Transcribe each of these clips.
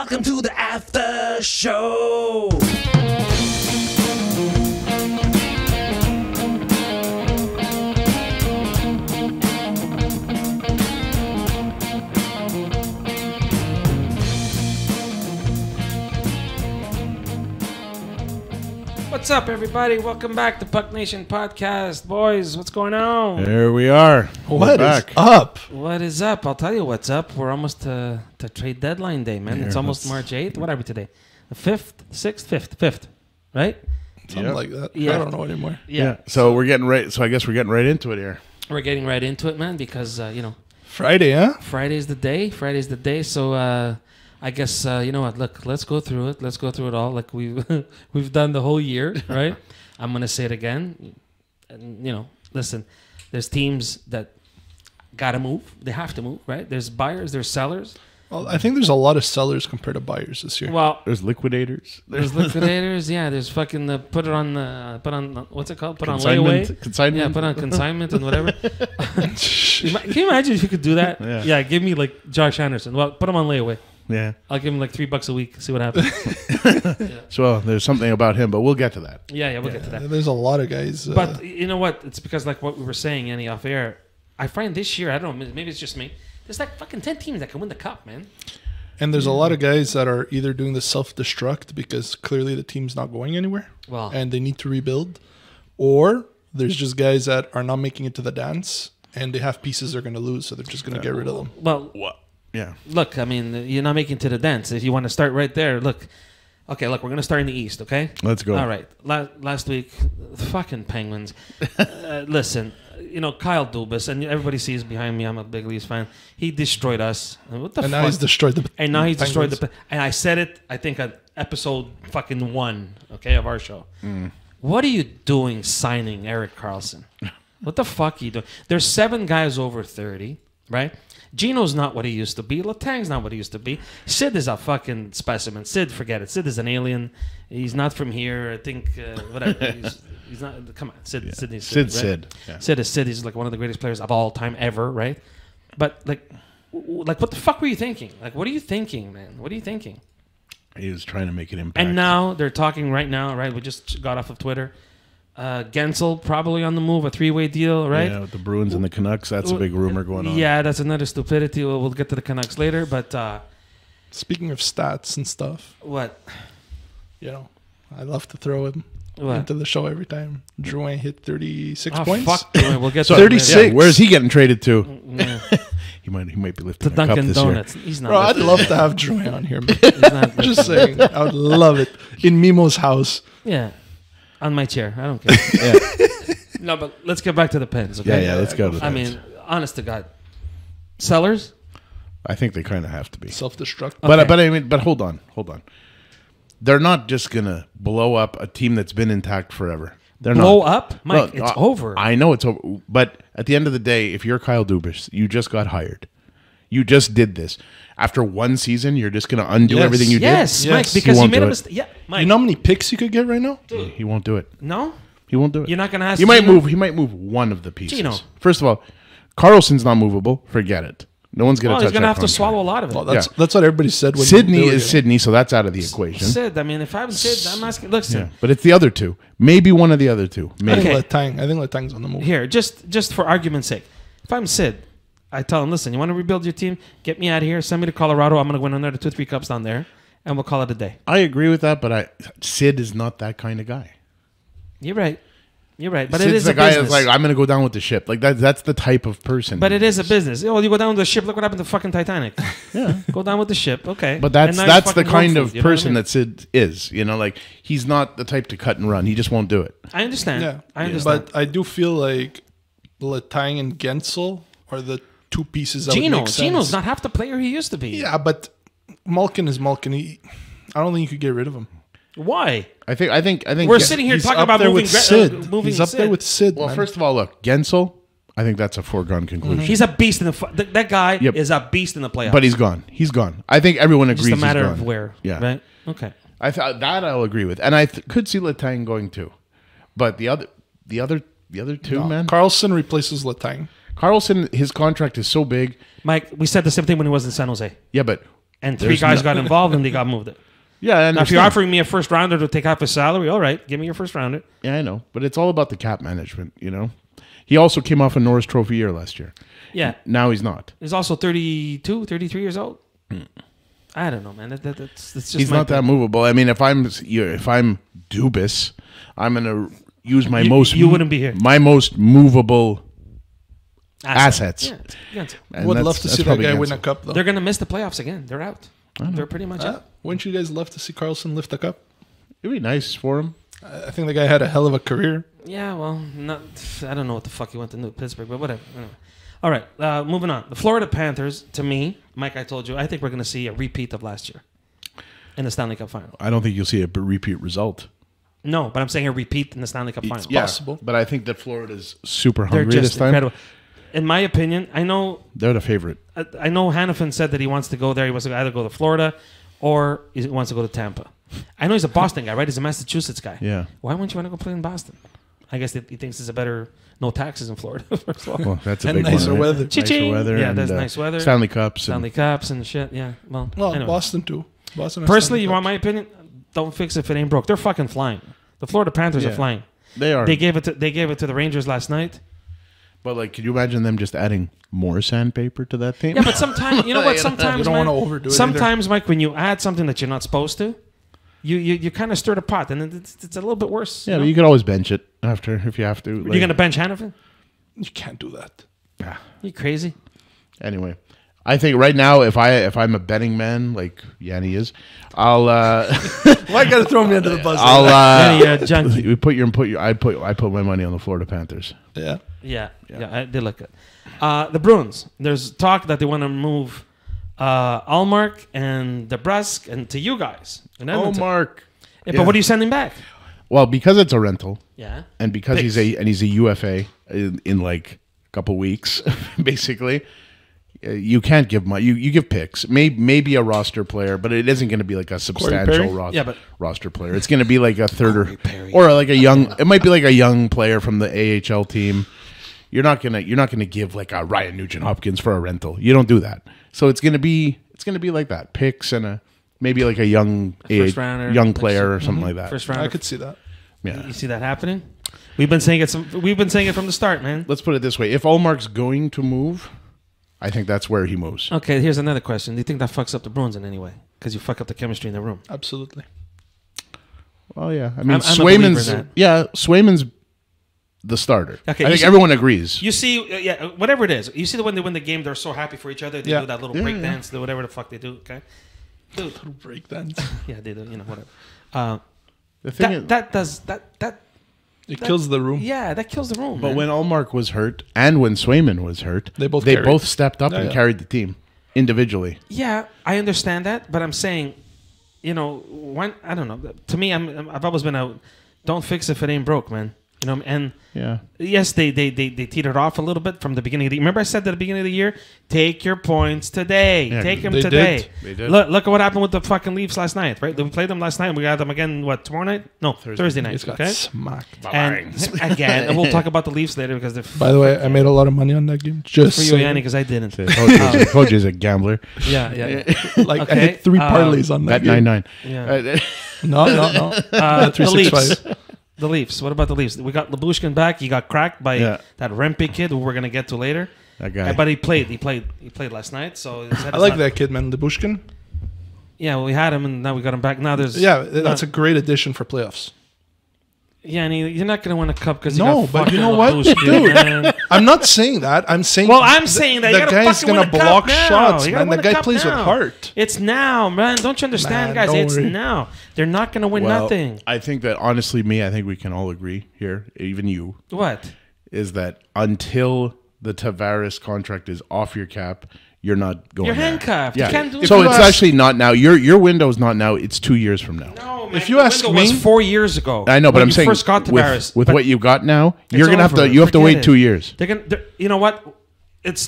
Welcome to the after show. What's up, everybody? Welcome back to Puck Nation Podcast. Boys, what's going on? There we are. What is up? What is up? I'll tell you what's up. We're almost to trade deadline day, man. It's almost March 8th. What are we today? The 5th? 6th? 5th? Right? Something like that. Yeah. I don't know anymore. Yeah. So we're getting right. So I guess we're getting right into it here. We're getting right into it, man, because, Friday, huh? Friday's the day. So, I guess, you know what? Look, let's go through it. Let's go through it all like we've done the whole year, right? I'm going to say it again. And, listen, there's teams that got to move. They have to move, right? There's buyers, there's sellers. Well, I think there's a lot of sellers compared to buyers this year. Well, There's liquidators. there's liquidators. Yeah, there's fucking put on what's it called? Put on layaway. Consignment. Yeah, put on consignment and whatever. Can you imagine if you could do that? Yeah. Give me like Josh Anderson. Well, put him on layaway. Yeah. I'll give him like $3 a week. See what happens. So there's something about him, but we'll get to that. Yeah, we'll get to that. There's a lot of guys. But you know what? It's because like what we were saying, Yianni, off air. I find this year, I don't know, maybe it's just me. There's like fucking 10 teams that can win the cup, man. and there's a lot of guys that are either doing the self-destruct because clearly the team's not going anywhere Well, and they need to rebuild. Or there's just guys that are not making it to the dance and they have pieces they're going to lose, so they're just going to get rid of them. well, What? Yeah. look, I mean, you're not making it to the dance. If you want to start right there, look. Okay, look, we're going to start in the East, okay? Let's go. All right. Last week, fucking Penguins. Listen, Kyle Dubas, and everybody sees behind me, I'm a big Leafs fan. He destroyed us. What the And fuck? now he's destroyed the And now he's destroyed Penguins. and I said it, I think, at episode fucking 1, okay, of our show. What are you doing signing Erik Karlsson? What the fuck are you doing? There's 7 guys over 30, right? Gino's not what he used to be. Letang's not what he used to be. Sid is a fucking specimen. Sid, forget it. Sid is an alien. He's not from here. I think, whatever. He's not. Come on. Sid. Sid. Right? Sid. Yeah. Sid is Sid. He's like one of the greatest players of all time ever, right? But like what the fuck were you thinking? Like, what are you thinking, man? What are you thinking? He was trying to make an impact. And now they're talking right now, right? We just got off of Twitter. Gensel probably on the move, a 3-way deal, right? Yeah, with the Bruins and the Canucks, that's a big rumor going on. Yeah, that's another stupidity. We'll get to the Canucks later, but Speaking of stats and stuff, what? I love to throw him What? into the show every time. Drouin hit 36 Oh, points. fuck. We'll get to So, that 36. later. Yeah, where's he getting traded to? Yeah. He might be lifting To a cup Dunkin' this Donuts. He's not. Bro, I'd lifting- love to have Drouin on here, man. he's not lifting Just it. saying. I would love it. In Mimmo's house. Yeah. On my chair. I don't care. year. No, but let's get back to the Pens, okay? Yeah, let's go to I that. mean, honest to God. Sellers? I think they kind of have to be. Self-destruct. Okay. But hold on. They're not just gonna blow up a team that's been intact forever. They're Blow not. up? Mike, No, it's over. I know it's over, but at the end of the day, if you're Kyle Dubas, you just got hired. You just did this. After one season, you're just gonna undo Yes. everything you yes, did. Mike, Yes. because He you won't made do a it. mistake. Yeah, Mike. You know how many picks you could get right now? He won't do it. No? He won't do it. You're not going to ask He might Gino? move. He might move one of the pieces. Gino. First of all, Carlson's not movable. Forget it. No one's gonna Well, touch he's going to that have to contract. swallow a lot of it. Well, that's Yeah. what everybody said when Sydney they were is here. Sydney, so that's out of the equation. Sid, I mean, if I haven't said, I'm asking. Listen, Yeah, but it's the other two. Maybe one of the other two. I Maybe. think Okay. Letang's on the move. here, just for argument's sake, if I'm Sid, I tell him, listen, you want to rebuild your team? Get me out of here. Send me to Colorado. I'm going to win another 2-3 cups down there, and we'll call it a day. I agree with that, but Sid is not that kind of guy. You're right. But Sid's it is the a guy business. that's like, I'm going to go down with the ship. Like that's the type of person. But it is a business. Oh, you go down with the ship. Look what happened to fucking Titanic. Yeah. Go down with the ship. Okay. But And now he's that's the fucking kind road of food, you know what I person mean? that Sid is. Like he's not the type to cut and run. He just won't do it. I understand. Yeah. I understand. But I do feel like Letang and Gensel are the two pieces that would make sense. Gino's not half the player he used to be. Yeah, but Malkin is Malkin. I don't think you could get rid of him. Why? I think We're sitting here He's talking up about there moving with Sid. moving He's up there Sid. with Sid. Well, man. first of all, look, Gensel. I think that's a foregone conclusion. He's a beast in that guy Yep. is a beast in the playoffs. But he's gone. He's gone. I think everyone agrees just a matter he's gone. of where. Yeah. Right. Okay. I thought that I'll agree with, and I could see Letang going too. But the other two, man. Carlson replaces Letang. Carlson, his contract is so big. Mike, we said the same thing when he was in San Jose. Yeah, but and 3 There's guys no- got involved and they got moved it. Yeah, I Now, if you're understand. offering me a first rounder to take half his salary, all right, give me your first rounder. Yeah, I know. But it's all about the cap management, you know? He also came off a Norris Trophy year last year. Yeah. Now he's not. He's also 32, 33 years old. I don't know, man. That's just He's my not that opinion. movable. I mean, if I'm Dubas, I'm going to use my You wouldn't be here. my most movable assets. Yeah, it's against it. And Would that's- love to that's see that probably guy against win a him. cup, though. They're going to miss the playoffs again. They're out. They're pretty much out. Wouldn't you guys love to see Carlson lift the cup? It'd be nice for him. I think the guy had a hell of a career. Yeah, well, I don't know what the fuck he went to Pittsburgh, but whatever. Anyway. All right, moving on. The Florida Panthers, to me, Mike, I told you, I think we're going to see a repeat of last year in the Stanley Cup final. I don't think you'll see a repeat result. No, but I'm saying a repeat in the Stanley Cup final. Yeah, possible. but I think that Florida's super They're hungry just this time. incredible. In my opinion, I know They're the favorite. Hannafin said that he wants to go there. He wants to either go to Florida or he wants to go to Tampa. I know he's a Boston guy, right? He's a Massachusetts guy. Yeah. Why wouldn't you want to go play in Boston? I guess he thinks there's a better no taxes in Florida. First of all. Well, that's a And big nicer one. right? weather. Nicer Cha-ching. weather. Yeah, and, there's nice weather. Stanley Cups. Stanley Cups and shit. Yeah. Well, anyway. Boston too. Boston. has Personally, you Stanley want my opinion? Don't fix it if it ain't broke. They're fucking flying. The Florida Panthers Yeah. are flying. They are. They gave it to the Rangers last night. But like, could you imagine them just adding more sandpaper to that team? Yeah, but sometimes you know what? Sometimes You don't man, wanna overdo it sometimes, Mike, when you add something that you're not supposed to, you kind of stir the pot, and then it's a little bit worse. Yeah, you but know? you could always bench it after if you have to. You're gonna bench Hannafin? You can't do that. You crazy? Anyway, I think right now, if I'm a betting man like Yianni is, I'll Why you gotta throw me under the bus? Yeah, junkie. you put your I put my money on the Florida Panthers. Yeah. Yeah, they look good. The Bruins. There's talk that they want to move Allmark and DeBrusque and to you guys. In Oh, Edmonton. Mark. Yeah, but what are you sending back? Well, because it's a rental, Yeah. and because Picks. he's a UFA in like a couple weeks, basically. You can't give money. You give picks. Maybe a roster player, but it isn't going to be like a substantial Perry? Yeah, but- roster player. It's going to be like a third Perry. or like a young. It might be like a young player from the AHL team. You're not gonna give like a Ryan Nugent Hopkins for a rental. You don't do that. So it's gonna be like that. Picks and maybe like a young first rounder, young player or something like that. First I round. could see that. Yeah. You see that happening? We've been saying it. We've been saying it from the start, man. Let's put it this way: if Allmark's going to move, I think that's where he moves. Okay, here's another question. Do you think that fucks up the Bruins in any way? Because you fuck up the chemistry in the room. Absolutely. Well, yeah. I mean, I'm a believer Swayman's in Swayman's the starter. Okay, I you think see- everyone agrees. You see, whatever it is. You see, when they win the game, they're so happy for each other. They Yeah. do that little Yeah, break yeah. dance, whatever the fuck they do. Okay, dude. Break dance. Yeah, they do. Whatever. The thing is, That does that. It kills the room. Yeah, that kills the room. but man. when Allmark was hurt and when Swayman was hurt, They both carried. stepped up Yeah, and yeah. carried the team individually. Yeah, I understand that, but I'm saying, when I don't know. To me, I've always been a don't fix if it ain't broke, man. And Yeah. yes, they teetered off a little bit from the beginning of the year. Remember I said at the beginning of the year, take your points today. Yeah, Take them they today. did. They did. Look at what happened with the fucking Leafs last night, right? We played them last night. We got them again, tomorrow night? No, Thursday night. It's got Okay? smacked. And again, and we'll talk about the Leafs later because they're By the way, I made a lot of money on that game. Just for you, saying. Yanni, because I didn't. Koji's a gambler. Yeah. Like I Okay, hit 3 parlays on that Bet game. 9-9. Yeah. No. The 365. Leafs. The Leafs. What about the Leafs? We got Labushkin back. He got cracked by Yeah. that Rempe kid who we're gonna get to later. That guy. But he played. He played last night. So his head I is like not- that kid, man. Libushkin. Yeah, well, we had him, and now we got him back. Now there's Yeah, that's a great addition for playoffs. Yeah, and you're not gonna win a cup because No, you got but you fucking know what? Labushkin, Dude. man. I'm not saying that. I'm saying. Well, I'm saying that the you gotta guy's fucking gonna win a cup block now. shots, You gotta man. win The a guy cup plays with now. heart. It's now, man. Don't you understand, Man, guys? don't It's worry. now. They're not gonna win Well, nothing. I think that honestly, I think we can all agree here, even you, What? is that until the Tavares contract is off your cap, you're not going. You're there. handcuffed. Yeah. You can't do So it. it's actually not now. Your window's not now. It's 2 years from now. No, man. If you the ask window was me- 4 years ago. I know, but when I'm you saying first got Tavares. with But what you got now, it's you're gonna have over. to Forget wait it. 2 years. You know what?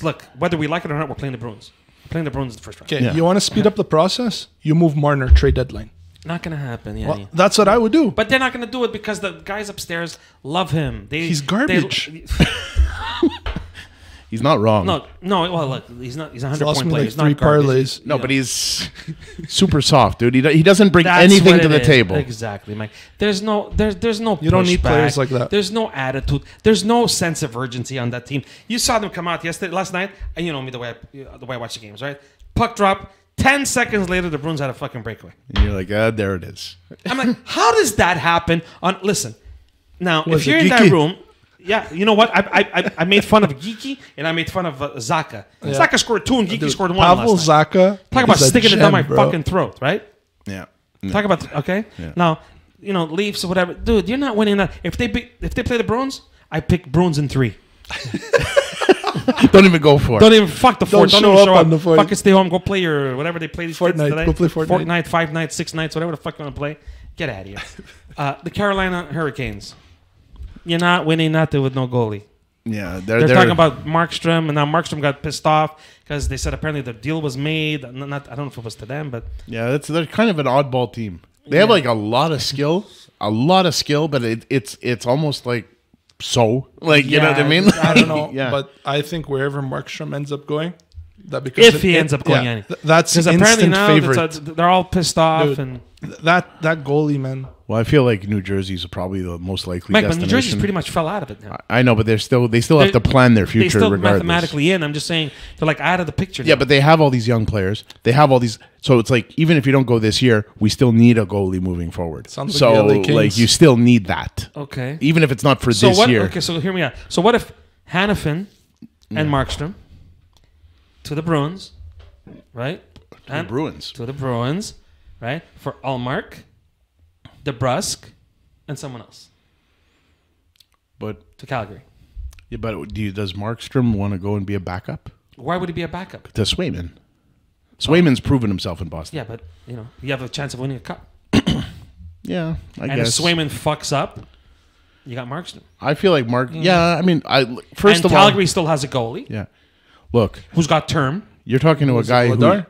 Look, whether we like it or not, we're playing the Bruins. We're playing the Bruins in the first round. Okay, Yeah. you want to speed up the process? You move Marner trade deadline. Not gonna happen, yeah. Well, that's what I would do. But they're not gonna do it because the guys upstairs love him. He's garbage. He's not wrong. No. Well, look, he's not. He's a He's 100 lost point me player. like He's not 3 garbage. parlays. No, Yeah. but he's super soft, dude. He doesn't bring That's anything what to it the is. table. Exactly, Mike. There's no. You don't need pushback. players like that. There's no attitude. There's no sense of urgency on that team. You saw them come out last night, and you know me the way I watch the games, right? Puck drop. 10 seconds later, the Bruins had a fucking breakaway. And you're like, there it is. I'm like, how does that happen? Listen, now Was if you're it in that geeky? room, yeah, you know what? I made fun of Geeky and I made fun of Zaka. Yeah. Zaka scored 2 and Geeky Dude, scored 1 Pavel last night. Zacha. Talk about is a sticking it down gem, my bro. fucking throat, right? Yeah. Talk about okay. Yeah. Now, you know, Leafs or whatever, dude. You're not winning that. If they play the Bruins, I pick Bruins in 3. Don't even go for it. Don't even fuck the fourth. Don't show even up show on up. the fourth. Fucking stay home. Go play your whatever they play these kids Fortnite. today. Go play Fortnite. Fortnite, 5 nights, 6 nights, whatever the fuck you want to play. Get out of here. The Carolina Hurricanes. You're not winning nothing with no goalie. Yeah, They're talking about Markstrom, and now Markstrom got pissed off because they said apparently the deal was made. I don't know if it was to them, but Yeah, they're kind of an oddball team. They have like a lot of skill, but it's almost like you know what I mean? I don't know, Yeah. but I think wherever Markstrom ends up going, that becomes if he ends up going, yeah, Yianni. that's Because the apparently instant now favorite. they're all pissed off. Dude, And that goalie, man. Well, I feel like New Jersey's probably the most likely Mike, but destination. New Jersey's pretty much fell out of it now. I know, but they still have to plan their They future still regardless. mathematically in. I'm just saying they're like out of the picture. Yeah, now. but they have all these young players. They have all these. So it's like even if you don't go this year, we still need a goalie moving forward. Sounds like so the LA Kings. like you still need that, okay. even if it's not for So this what? year. Okay, so hear me out. So what if Hannafin and Markstrom to the Bruins, right? The Bruins. To the Bruins, right? For Allmark, DeBrusque, and someone else But to Calgary. yeah, but does Markstrom want to go and be a backup Why would he be a backup? to Swayman? Swayman's proven himself in Boston. Yeah, but you know you have a chance of winning a cup. Yeah, I And guess. if Swayman fucks up, you got Markstrom. I feel like Mark. Yeah, I mean, first and of Calgary all, still has a goalie yeah. Look, who's got term. you're talking to a guy who. Vladar?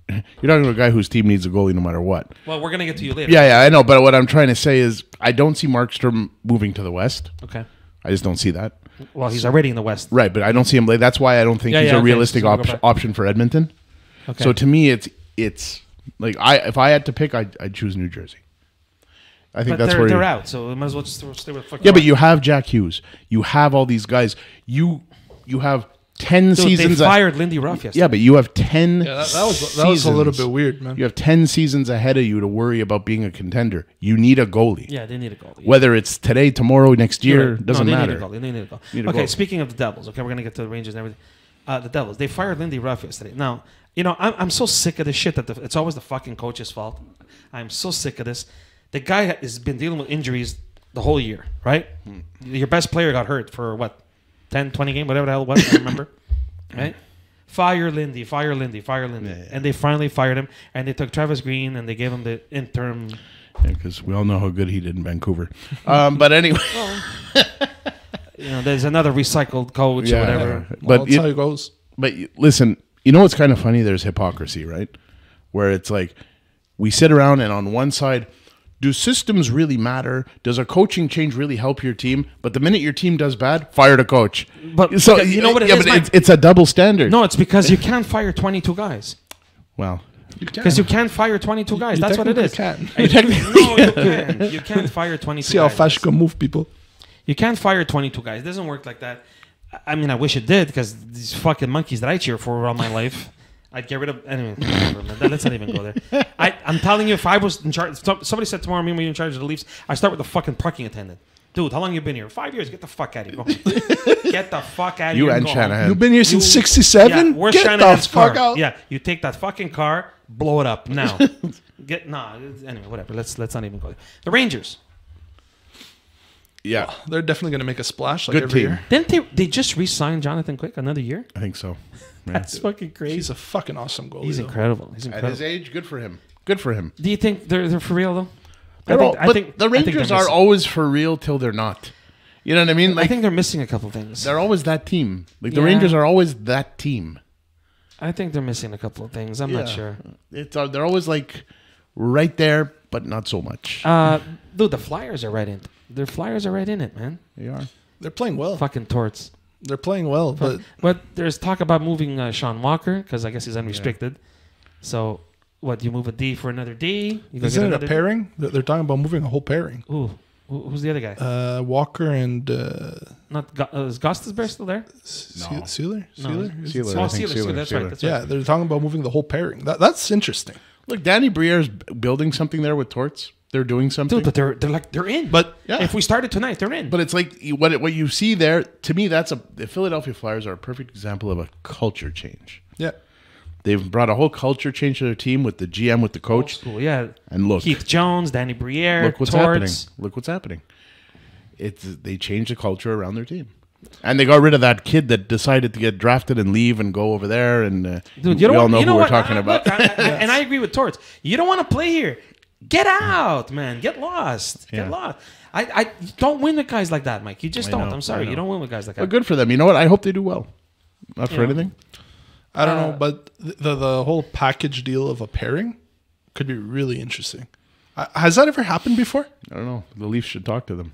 You're talking to a guy whose team needs a goalie no matter what. Well, we're gonna get to you later. Yeah, I know. But what I'm trying to say is, I don't see Markstrom moving to the West. Okay. I just don't see that. Well, he's already in the West. Right, but I don't see him. That's why I don't think Yeah, he's yeah, a okay. realistic So we'll go back. option for Edmonton. Okay. So to me, it's like if I had to pick, I'd choose New Jersey. I think but that's they're, where they're out, so we might as well just stay with fucking. Yeah, but you have Jack Hughes. You have all these guys. You have 10 Dude, seasons. they fired Lindy Ruff yesterday. Yeah, but you have 10. Yeah, that was a little seasons. bit weird, man. You have 10 seasons ahead of you to worry about being a contender. You need a goalie. Yeah, they need a goalie. Whether it's today, tomorrow, next year, You're right. doesn't no, they matter. Need a goalie. They need a goalie. Need a Okay, goalie. speaking of the Devils, okay, we're gonna get to the Rangers and everything. The Devils, they fired Lindy Ruff yesterday. Now, you know, I'm so sick of this shit that it's always the fucking coach's fault. I'm so sick of this. The guy has been dealing with injuries the whole year, right? Your best player got hurt for what, 10, 20 games, whatever the hell it was. I don't remember, right? Fire Lindy. Yeah. And they finally fired him, and they took Travis Green and they gave him the interim. Because we all know how good he did in Vancouver. But anyway. You know, there's another recycled coach or whatever. But Well, that's how it goes. listen, you know what's kind of funny? There's hypocrisy, right? Where it's like we sit around and on one side, do systems really matter? Does a coaching change really help your team? But the minute your team does bad, fire the coach. But so you know what it yeah, is, but Mike? it's a double standard. No, it's because you can't fire 22 guys. Well, Because you can't fire 22 guys. That's what it is. Technically No, you can't. You can't fire 22 See how guys. fast you can move people. You can't fire 22 guys. It doesn't work like that. I mean, I wish it did because these fucking monkeys that I cheer for all my life, I'd get rid of. Anyway, whatever, man. Let's not even go there. I'm telling you, if I was in charge, somebody said tomorrow, Mimmo, you're in charge of the Leafs, I start with the fucking parking attendant. Dude, how long you been here? 5 years. Get the fuck out of here. Go home. Get the fuck out of here. you and go home. Shanahan. You've been here since Yeah, '67. where's Get the Shanahan's fuck car? out. Yeah, you take that fucking car, blow it up now. Anyway, whatever. Let's not even go there. The Rangers. Yeah, They're definitely going to make a splash like Good every team. year. Didn't they just re-sign Jonathan Quick another year? I think so. Yeah. That's fucking crazy. He's a fucking awesome goalie. He's though. incredible. He's At incredible. his age, good for him. Good for him. Do you think they're for real though? But the Rangers they're are missing- always for real till they're not. You know what I mean? I Like think they're missing a couple things. they're always that team. Like the Yeah. Rangers are always that team. I think they're missing a couple of things. I'm not Yeah. sure. They're always like right there, but not so much. Dude, the Flyers are right in. Their Flyers are right in it, man. They are. They're playing well. Fucking torts. They're playing well, But there's talk about moving Sean Walker because I guess he's unrestricted. So what? You move a D for another D? You go isn't get it a another pairing? They're talking about moving a whole pairing. Ooh, who's the other guy? Walker and Not is Gostisbehere still there? Sealer? No. Sealer? Is it Sealer. Oh, I think Sealer. That's right. Sealer. That's Yeah, right. they're talking about moving the whole pairing. That's interesting. Look, Danny Briere's building something there with Torts. They're doing something. Dude, but they're in. But Yeah. If we started tonight, they're in. But it's like what you see there. To me, the Philadelphia Flyers are a perfect example of a culture change. yeah, They've brought a whole culture change to their team with the GM, with the coach. Cool, yeah. And look, Keith Jones, Danny Briere, look what's happening. Torts. Look what's happening. They changed the culture around their team, and they got rid of that kid that decided to get drafted and leave and go over there. And Dude, you we don't all know you know who what? we're talking about. Look, and I agree with Torts. You don't want to play here. Get out, man. Get lost. Get Yeah. lost. I don't win with guys like that, Mike. You just I don't. know, I'm sorry. I know. You don't win with guys like But that. good for them. You know what? I hope they do well. Not for Yeah. anything. I don't know, but the whole package deal of a pairing could be really interesting. Has that ever happened before? I don't know. The Leafs should talk to them.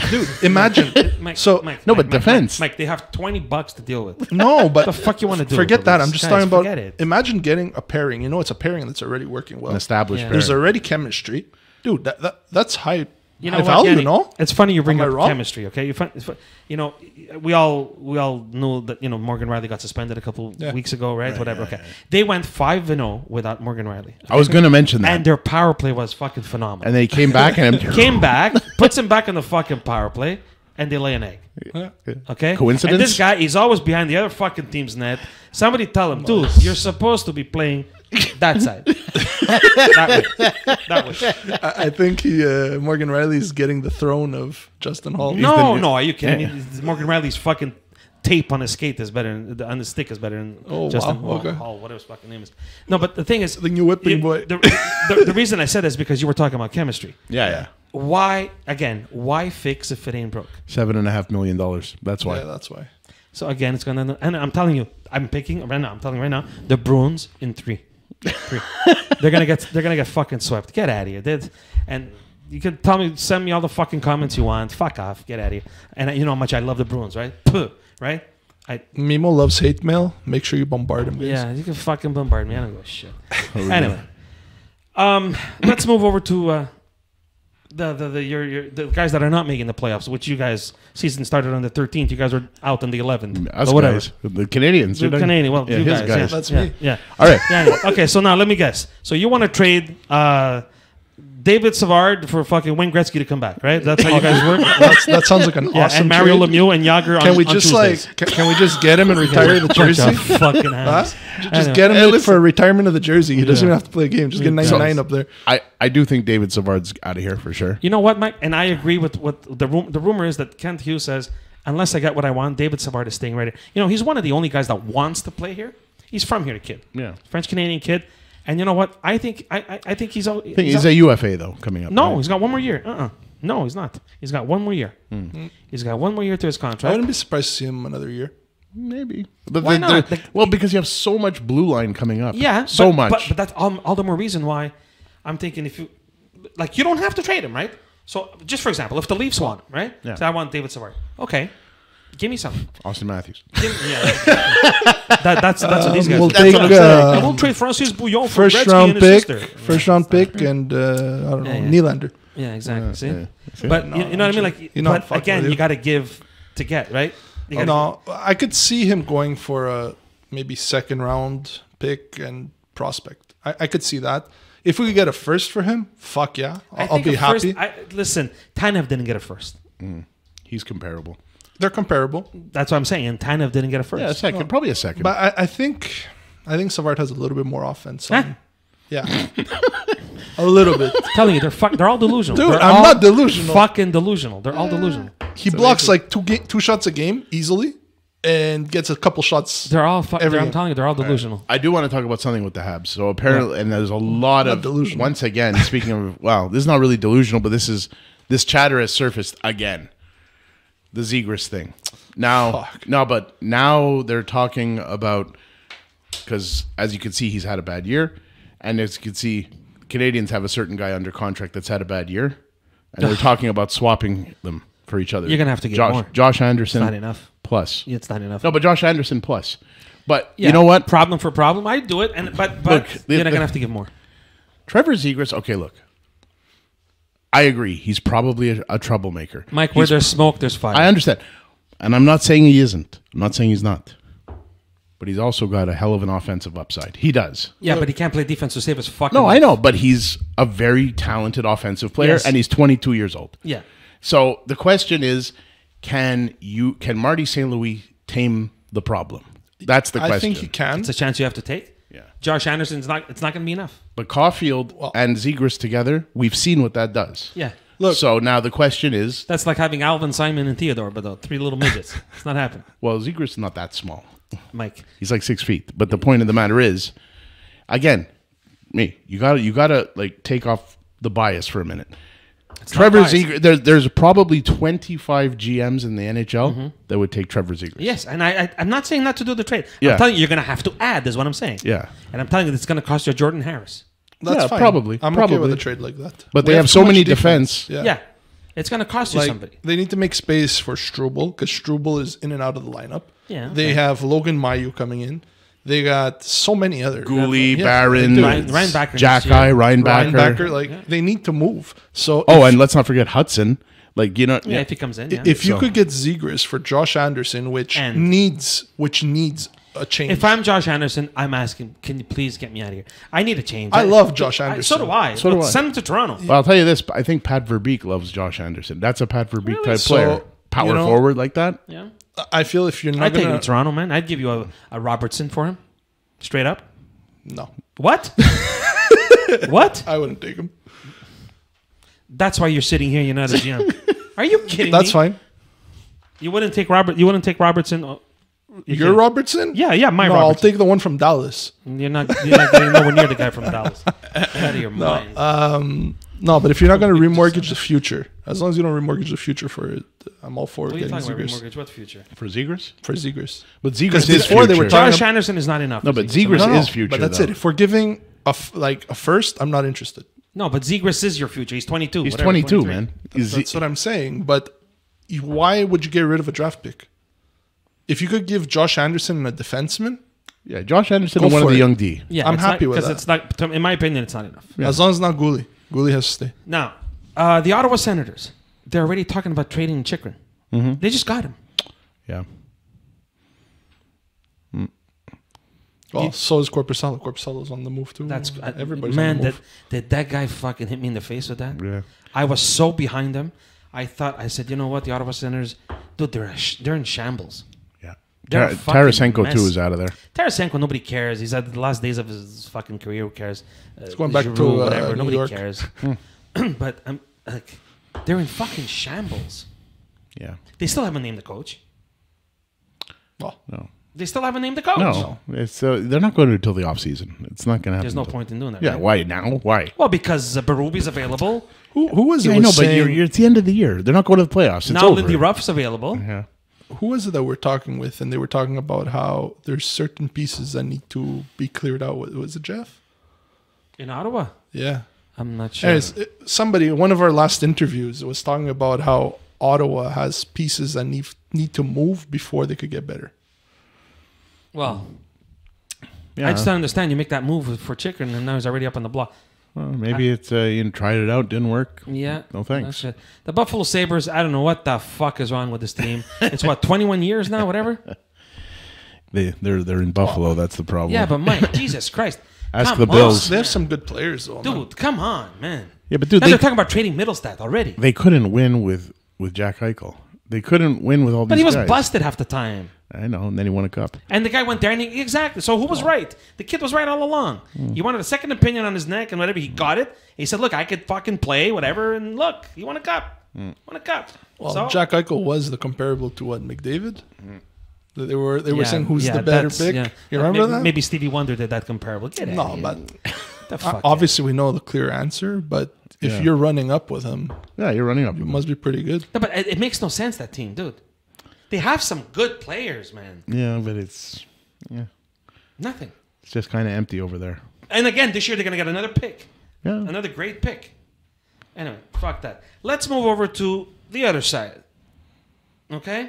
Dude, imagine. Mike, So- No, but defense. Mike, they have $20 to deal with. No, but What the fuck you want to do? forget with that. this? I'm just Guys, talking about. forget it. Imagine getting a pairing. You know, it's a pairing that's already working well. An established. Yeah. Pair. There's already chemistry, dude. That's high. You know high what, value, Yianni? no? It's funny you bring Am I up wrong? chemistry. Okay, you know, we all knew that Morgan Riley got suspended a couple weeks ago, right? Whatever. Okay, they went 5-0 without Morgan Riley, I was going to mention that. and their power play was fucking phenomenal. And they came back and Came back, puts him back in the fucking power play, and they lay an egg. Okay, Coincidence? And this guy, he's always behind the other fucking team's net. Somebody tell him, dude, you're supposed to be playing that side. that way. I think Morgan Riley is getting the throne of Justin Hall. No, are you kidding me? Morgan Riley's fucking tape on his skate is better, on his stick is better than Oh, Justin wow, okay. Hall, whatever his fucking name is. No, but the thing is, The new whipping boy. The reason I said this is because you were talking about chemistry. yeah. Why fix if it ain't broke? $7.5 million. That's why. Yeah, that's why. So again, it's gonna. And I'm telling you, I'm telling you right now, the Bruins in 3. they're gonna get fucking swept. Get out of here, and you can send me all the fucking comments you want. Fuck off, get out of here. And you know how much I love the Bruins, right? Puh, right? Mimmo loves hate mail. Make sure you bombard him. Guys. Yeah, you can fucking bombard me. I don't give a shit. Anyway, let's move over to the guys that are not making the playoffs. Which you guys season started on the 13th. You guys are out on the 11th. Us or whatever. guys. The Canadians. The Canadian. Well, Yeah, you his guys. guys. Yeah, That's yeah, me. Yeah. All right. Yeah. Okay. So now let me guess. So you want to trade David Savard for fucking Wayne Gretzky to come back, right? That's how you guys work. That sounds like an Yeah, awesome and Mario trade. Lemieux and Yager on Can we on just Tuesdays. can we just get him and retire the Bunch jersey? of fucking ass. Just Anyway. get him Hey, in listen. for a retirement of the jersey. He doesn't Yeah. even have to play a game. Just get 99 up there. I do think David Savard's out of here for sure. You know what, Mike? And I agree with what the rumor is that Kent Hughes says, unless I get what I want, David Savard is staying right here. You know, he's one of the only guys that wants to play here. He's from here, the kid. Yeah. French-Canadian kid. And you know what? I think he's... I think he's a UFA, though, coming up. No, right? he's got one more year. No, he's not. He's got one more year. He's got one more year to his I contract. wouldn't be surprised to see him another year. Maybe. But Why not? well, because you have so much blue line coming up. Yeah, So but, much. But that's all the more reason why I'm thinking if you you don't have to trade him, right? So just for example, if the Leafs want him, right? Yeah. So I want David Savard. Okay, give me something. Austin Matthews. That's what these guys. We'll do. take I won't trade Francis Bouillon for first Gretzky round and his pick, sister. first round pick, and I don't know, Yeah. Nylander. Yeah, exactly. See, yeah. but you know what I mean? Like, You know, but fuck again, with you. you got to give to get, right? You gotta- No, I could see him going for a maybe second round pick and prospect. I could see that. If we could get a first for him, fuck yeah, I'll think be at first- happy. Listen, Tanev didn't get a first. He's comparable. They're comparable, That's what I'm saying. And Tanev didn't get a first. Yeah, a second. Probably a second. but I think Savard has a little bit more offense. On, Huh? yeah, a little bit. telling you, they're all delusional. Dude, They're I'm all not delusional. Fucking delusional. They're all delusional. He blocks like two shots a game easily, and gets a couple shots. They're all. Every I'm game. telling you, they're all delusional. I do want to talk about something with the Habs. So apparently, and there's a lot Not of delusional. once again. Speaking of, well, this is not really delusional, but this chatter has surfaced again. The Zegras thing. Now, but now they're talking about because as you can see, he's had a bad year, and as you can see, Canadians have a certain guy under contract that's had a bad year, and they're talking about swapping them for each other. You're gonna have to give more. Josh Anderson Not enough. plus. It's not enough. No, but Josh Anderson plus. But Yeah, you know what? Problem for problem, I do it, but Look, you're not gonna have to give more. Trevor Zegras. Okay, look. I agree. He's probably a troublemaker. Mike, where there's smoke, there's fire. I understand, and I'm not saying he isn't. I'm not saying he's not. But he's also got a hell of an offensive upside. He does. Yeah, but he can't play defense to save his fucking No, life. I know, but he's a very talented offensive player, Yes. and he's 22 years old. Yeah. So the question is, can Marty St. Louis tame the problem? That's the question. I think he can. It's a chance you have to take. Yeah. Josh Anderson's not. It's not going to be enough. But Caulfield and Zegras together, we've seen what that does. Yeah. Look, So now the question is, That's like having Alvin, Simon, and Theodore, but the three little midgets. It's not happening. well, Zegras is not that small. Mike. He's like 6 feet. But the point of the matter is, again, you gotta like take off the bias for a minute. Trevor biased. Zegras, there's probably 25 GMs in the NHL that would take Trevor Zegras. Yes, and I'm not saying not to do the trade. Yeah. I'm telling you, you're going to have to add, is what I'm saying. Yeah. And I'm telling you, it's going to cost you Jordan Harris. that's Yeah, fine. probably, I'm okay with probably. a trade like that. But We they have too so much many defense. Yeah. It's going to cost you Like, somebody. they need to make space for Struble because Struble is in and out of the lineup. Yeah, They okay. have Logan Mayu coming in. They got so many other Gooley, Yeah, Barron, they do. Reinbacker Jack next year. Eye, Reinbacker. Reinbacker, like they need to move. So Oh, and let's not forget Hudson. Like, you know, Yeah, if he comes in. Yeah. if you So- could get Zegras for Josh Anderson, which And- needs a change. If I'm Josh Anderson, I'm asking, can you please get me out of here? I need a change. I love Josh So Anderson. do I. So do I. Send him to Toronto. well, I'll tell you this. I think Pat Verbeek loves Josh Anderson. That's a Pat Verbeek Really? type So, player. Power you know- forward like that. Yeah. I feel if you're not I'd take him gonna to Toronto, man. I'd give you a Robertson for him. Straight up. no, What? What? I wouldn't take him. That's why you're sitting here. You're not a GM. Are you kidding me? That's fine. You wouldn't take Robert. You wouldn't take Robertson. You're Robertson? Yeah, my No, I'll Robertson. take the one from Dallas. You're not getting nowhere near the guy from Dallas. Get out of your mind. No, but if you're not going to remortgage the future, as long as you don't remortgage the future for it, I'm all for What are you getting talking about? Zegras. Remortgage? What future? For Zegras? For Zegras. But Because Zegras is before they were future. talking Josh Anderson is not enough. No, but for Zegras No, is future. but that's though. it. If we're giving a first, I'm not interested. No, but Zegras is your future. He's 22. He's whatever, 22, 23. man. He's- That's what I'm saying. But why would you get rid of a draft pick? If you could give Josh Anderson a defenseman, yeah, Josh Anderson Go and one of for the it. young D. Yeah, I'm it's happy not, with because that. it's not. In my opinion, it's not enough. as long as it's not Gooley. Gooley has to stay. Now, the Ottawa Senators, they're already talking about trading Chikrin. They just got him. Yeah. Well, so is Corpusalo. Corpusalo's on the move too. That's Everybody's man. on the move. Did that guy fucking hit me in the face with that? Yeah. I was so behind them. I said, you know what? The Ottawa Senators, dude, they're in shambles. Yeah. They're a fucking Tarasenko, mess. too, is out of there. Tarasenko, nobody cares. He's at the last days of his fucking career. Who cares? He's going back to, whatever. New Nobody York. cares. But I'm like, they're in fucking shambles. Yeah. They still haven't named the coach. Well, No. They still haven't named the coach. No. It's, they're not going to until the offseason. It's not going to happen. There's no until- point in doing that. Yeah, right? why now? Why? Well, because Berube's available. who was it? Yeah, I was know, but saying- you're at the end of the year. They're not going to the playoffs. It's Now over. Lindy Ruff's available. Yeah. who was it that we're talking with? And they were talking about how there's certain pieces that need to be cleared out. Was it Jeff? In Ottawa? Yeah. I'm not sure. Anyways, somebody, one of our last interviews was talking about how Ottawa has pieces that need to move before they could get better. Well, Yeah. I just don't understand. You make that move for Chikrin, and now he's already up on the block. Well, maybe it's you tried it out, didn't work. Yeah. No thanks. That's it. The Buffalo Sabres, I don't know what the fuck is wrong with this team. It's what, 21 years now, whatever? They're in Buffalo. That's the problem. Yeah, but Mike, Jesus Christ. Ask Come the Bills. on, They have some good players, though. man. Dude, come on, man. Yeah, but dude, Now they, they're talking about trading Middlestat already. they couldn't win with Jack Eichel. They couldn't win with all But these he was guys. busted half the time. I know, and then he won a cup. And the guy went there, and exactly. So who was right? The kid was right all along. He wanted a second opinion on his neck and whatever. He got it. He said, "Look, I could fucking play whatever." And look, he won a cup. Won a cup. Well, So- Jack Eichel was the comparable to what, McDavid? They were Yeah, saying who's yeah, the better that's- pick. yeah. You remember maybe, that? Maybe Stevie Wonder did that comparable. Get No, out of here. but The fuck obviously we know the clear answer. But if Yeah. you're running up with him, Yeah, you're running up. it must be pretty good. No, but it makes no sense, that team, dude. They have some good players, man. Yeah, but it's Nothing. just kind of empty over there. And again, this year they're going to get another pick. Yeah. Another great pick. Anyway, fuck that. Let's move over to the other side. Okay.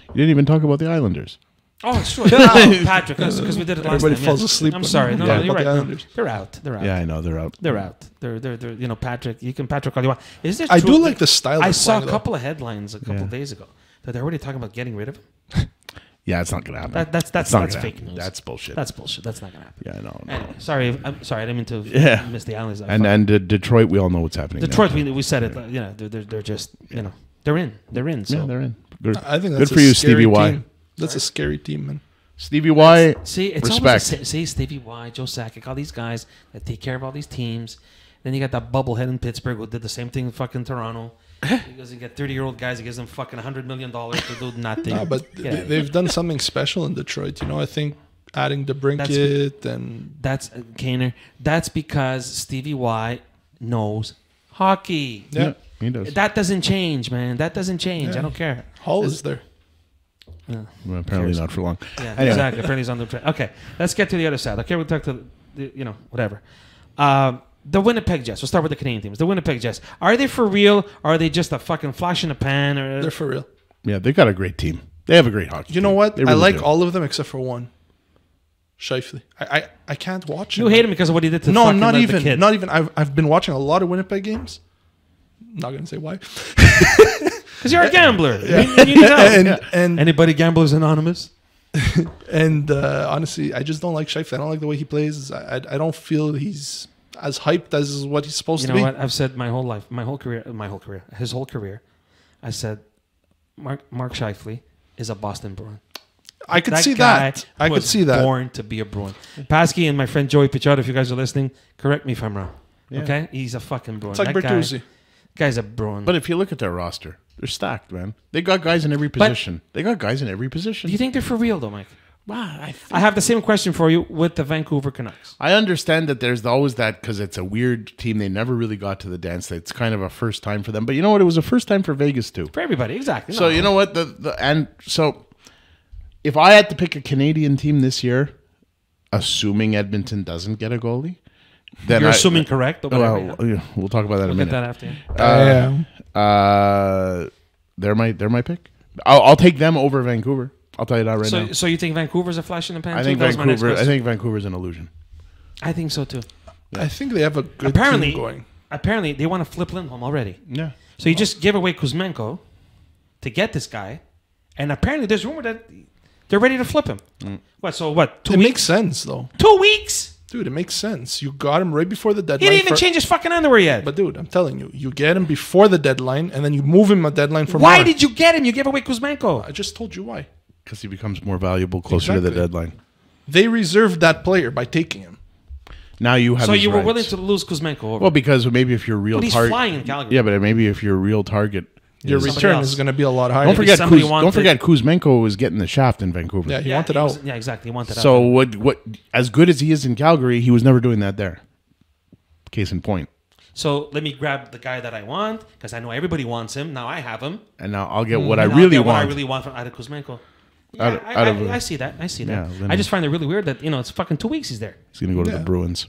You didn't even talk about the Islanders. Oh, it's true. Oh, Patrick, because we did it last Everybody time. falls yes. asleep. I'm when sorry. we No, talk no, you're about right. the No, Islanders. they're out. They're out. Yeah, I know they're out. They're out. They're you know, Patrick. You can Patrick all you want. Is there I true- do like the style. I they're saw playing, a couple of headlines a couple days ago that they're already talking about getting rid of him. Yeah, it's not gonna happen. That's not fake gonna happen. news. That's bullshit. That's bullshit. That's not gonna happen. Yeah, I know. Anyway, sorry. I'm sorry. I didn't mean to Yeah. miss the Islanders. And Detroit, we all know what's happening. Detroit. there. We said it. You know, they're just you know they're in. They're in. So Yeah, they're in. Good, I think that's good for a you, scary Stevie Y. team. That's a scary team, man. Stevie Y. see, it's respect. always the see Stevie Y, Joe Sakic, all these guys that take care of all these teams. Then you got that bubblehead in Pittsburgh who did the same thing in fucking Toronto. He goes and get 30-year-old guys. He gives them fucking $100 million to do nothing. No, but Yeah. they've done something special in Detroit. You know, I think adding the Brinket and That's Kaner. That's because Stevie Y knows hockey. yeah, he does. That doesn't change, man. That doesn't change. Yeah. I don't care. Hall is there. Well, apparently not for long. Yeah, Anyway. exactly. Apparently he's on the train. Okay, let's get to the other side. Okay, we'll talk to the you know whatever. The Winnipeg Jets. We'll start with the Canadian teams. The Winnipeg Jets. Are they for real? Or are they just a fucking flash in the pan? Or They're for real. Yeah, they got a great team. They have a great hockey. You know team. what? They I really like do. all of them except for one. Shifley. I can't watch him. you hate him because of what he did to No, fucking not the even. kid. Not even. I've been watching a lot of Winnipeg games. Not gonna say why. Because you're a gambler. You need help. and Anybody gamblers anonymous? and honestly, I just don't like Shifley. I don't like the way he plays. I don't feel he's as hyped as what he's supposed You to know be. what? I've said my whole life, his whole career. I said, Mark Scheifele is a Boston Bruin. I could see guy that. I could was see that. Born to be a Bruin. Pasky and my friend Joey Pichot, if you guys are listening, correct me if I'm wrong. Yeah. Okay, he's a fucking Bruin. It's like That Bertuzzi. guy's a Bruin. But if you look at their roster, they're stacked, man. They got guys in every position. They got guys in every position. do you think they're for real though, Mike? Wow, I have the same question for you with the Vancouver Canucks. I understand that there's always that because it's a weird team. They never really got to the dance. It's kind of a first time for them. But you know what? It was a first time for Vegas too. For everybody, exactly. So you know what? So if I had to pick a Canadian team this year, assuming Edmonton doesn't get a goalie, then you're assuming correct. Or whatever, Well, yeah, we'll talk about that in a we'll get minute. that after. They're my pick. I'll take them over Vancouver. I'll tell you that right now. So you think Vancouver's a flash in the pan? I too? think That was my next Vancouver. I question. think Vancouver's an illusion. I think so too. I think they have a good Apparently, team going. apparently they want to flip Lindholm already. Yeah. So you just give away Kuzmenko to get this guy, and apparently there's rumor that they're ready to flip him. What? So what? 2 It weeks? makes sense though, 2 weeks? dude. It makes sense. You got him right before the He deadline. didn't even change his fucking underwear yet. But dude, I'm telling you, you get him before the deadline, and then you move him a deadline for Why more. did you get him? You gave away Kuzmenko. I just told you why. Because he becomes more valuable closer to the Exactly. deadline. They reserved that player by taking him. Now you have. So his you were rights. willing to lose Kuzmenko over. Well, because maybe if you're a real but he's target. flying in Calgary. Yeah, but maybe if you're a real target. Your Somebody return else. is going to be a lot higher. Don't forget, somebody wanted- don't forget, Kuzmenko was getting the shaft in Vancouver. Yeah, he wanted out. Yeah, exactly. He wanted So out. what? As good as he is in Calgary, he was never doing that there. Case in point. So let me grab the guy that I want because I know everybody wants him. Now I have him. And now I'll get what I And I'll really get what I want. really want from Ada Kuzmenko. Yeah, Out of- I see that. I see that. Yeah, I just find it really weird that it's fucking 2 weeks he's there. He's going to go to Yeah. the Bruins.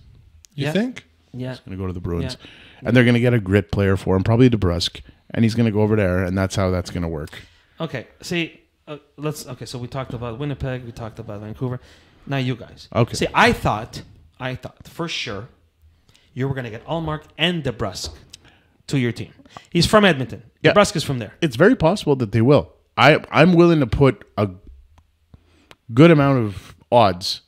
You Yeah. think? Yeah. Going to go to the Bruins, Yeah. and they're going to get a grit player for him, probably DeBrusque, and he's going to go over there, and that's how that's going to work. Okay. See, Okay. So we talked about Winnipeg. We talked about Vancouver. Now you guys. Okay. See, I thought for sure you were gonna get Allmark and DeBrusque to your team. He's from Edmonton. Yeah. DeBrusque is from there. It's very possible that they will. I'm willing to put a good amount of odds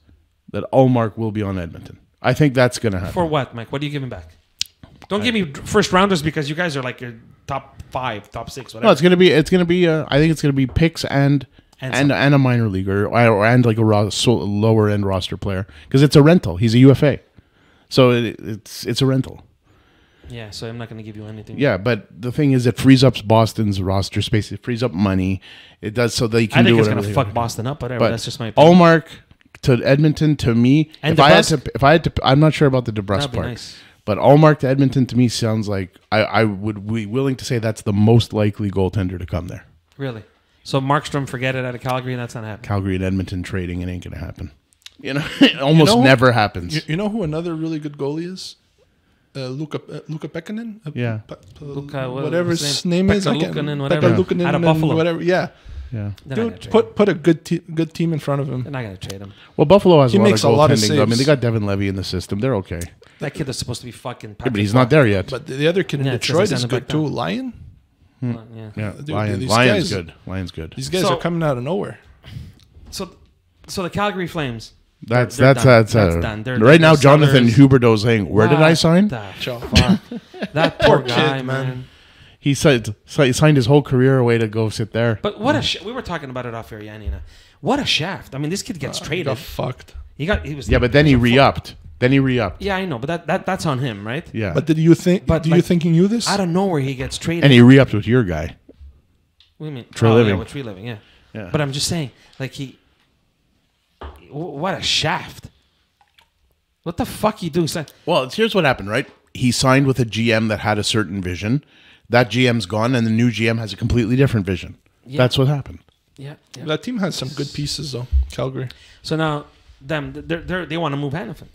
that Allmark will be on Edmonton. I think that's going to happen. For what, Mike? What are you giving back? Don't give me first rounders because you guys are like your top 5, top 6, whatever. No, it's going to be. I think it's going to be picks and a minor leaguer and like a lower end roster player because it's a rental. He's a UFA, so it's a rental. Yeah, so I'm not going to give you anything. Yeah, but the thing is, it frees up Boston's roster space. It frees up money. It does so they can I think do it's whatever going to they fuck want. Boston up, whatever. But That's just my opinion. Allmark to Edmonton to me. And if I had to, I'm not sure about the DeBrusque That'd be part. nice. But Allmark to Edmonton to me sounds like I would be willing to say that's the most likely goaltender to come there. Really? So Markstrom, forget it, out of Calgary, and that's not happening. Calgary and Edmonton trading, it ain't going to happen. You know, it almost never happens. You know who another really good goalie is? Luka Pekkanen. Yeah. Luka, whatever what's his name is. Pekka Luukkonen, whatever. Pekka Luukkonen Out of and Buffalo. whatever. Yeah. Yeah. They're not gonna Dude, trade him. put a good team in front of him. They're not going to trade him. Well, Buffalo has He a lot makes of a lot of goaltending. though. I mean, saves. they got Devin Levy in the system. They're okay. That kid is supposed to be fucking. Yeah, but he's not there yet. But the other kid in Yeah, it's Detroit just is send him good back too. down. Lion. Yeah. Yeah, Dude, Lions these Lions guys- good. Lions good. These guys So- are coming out of nowhere. So the Calgary Flames. That's they're that's done. that's, That's done. right now. they're Jonathan sellers. Huberdeau's saying, "Where did I sign?" The Ciao. fuck? That poor Poor guy, kid, man. man. He signed his whole career away to go sit there. But what a we were talking about it off air, Yianni. What a shaft! I mean, this kid gets He traded. got fucked. He was Yeah, but then he re-upped. Yeah, I know, but that's on him, right? Yeah, But did you think? But do you like, think he knew this? I don't know where he gets traded. and he re-upped with your guy. What do you mean? Tree Yeah, Living. with Tree Living, yeah. Yeah. But I'm just saying, like what a shaft! What the fuck you doing? Well, here's what happened, right? He signed with a GM that had a certain vision. That GM's gone, and the new GM has a completely different vision. Yeah. That's what happened. Yeah. That team has some good pieces though. Calgary. So now they want to move Hannafin.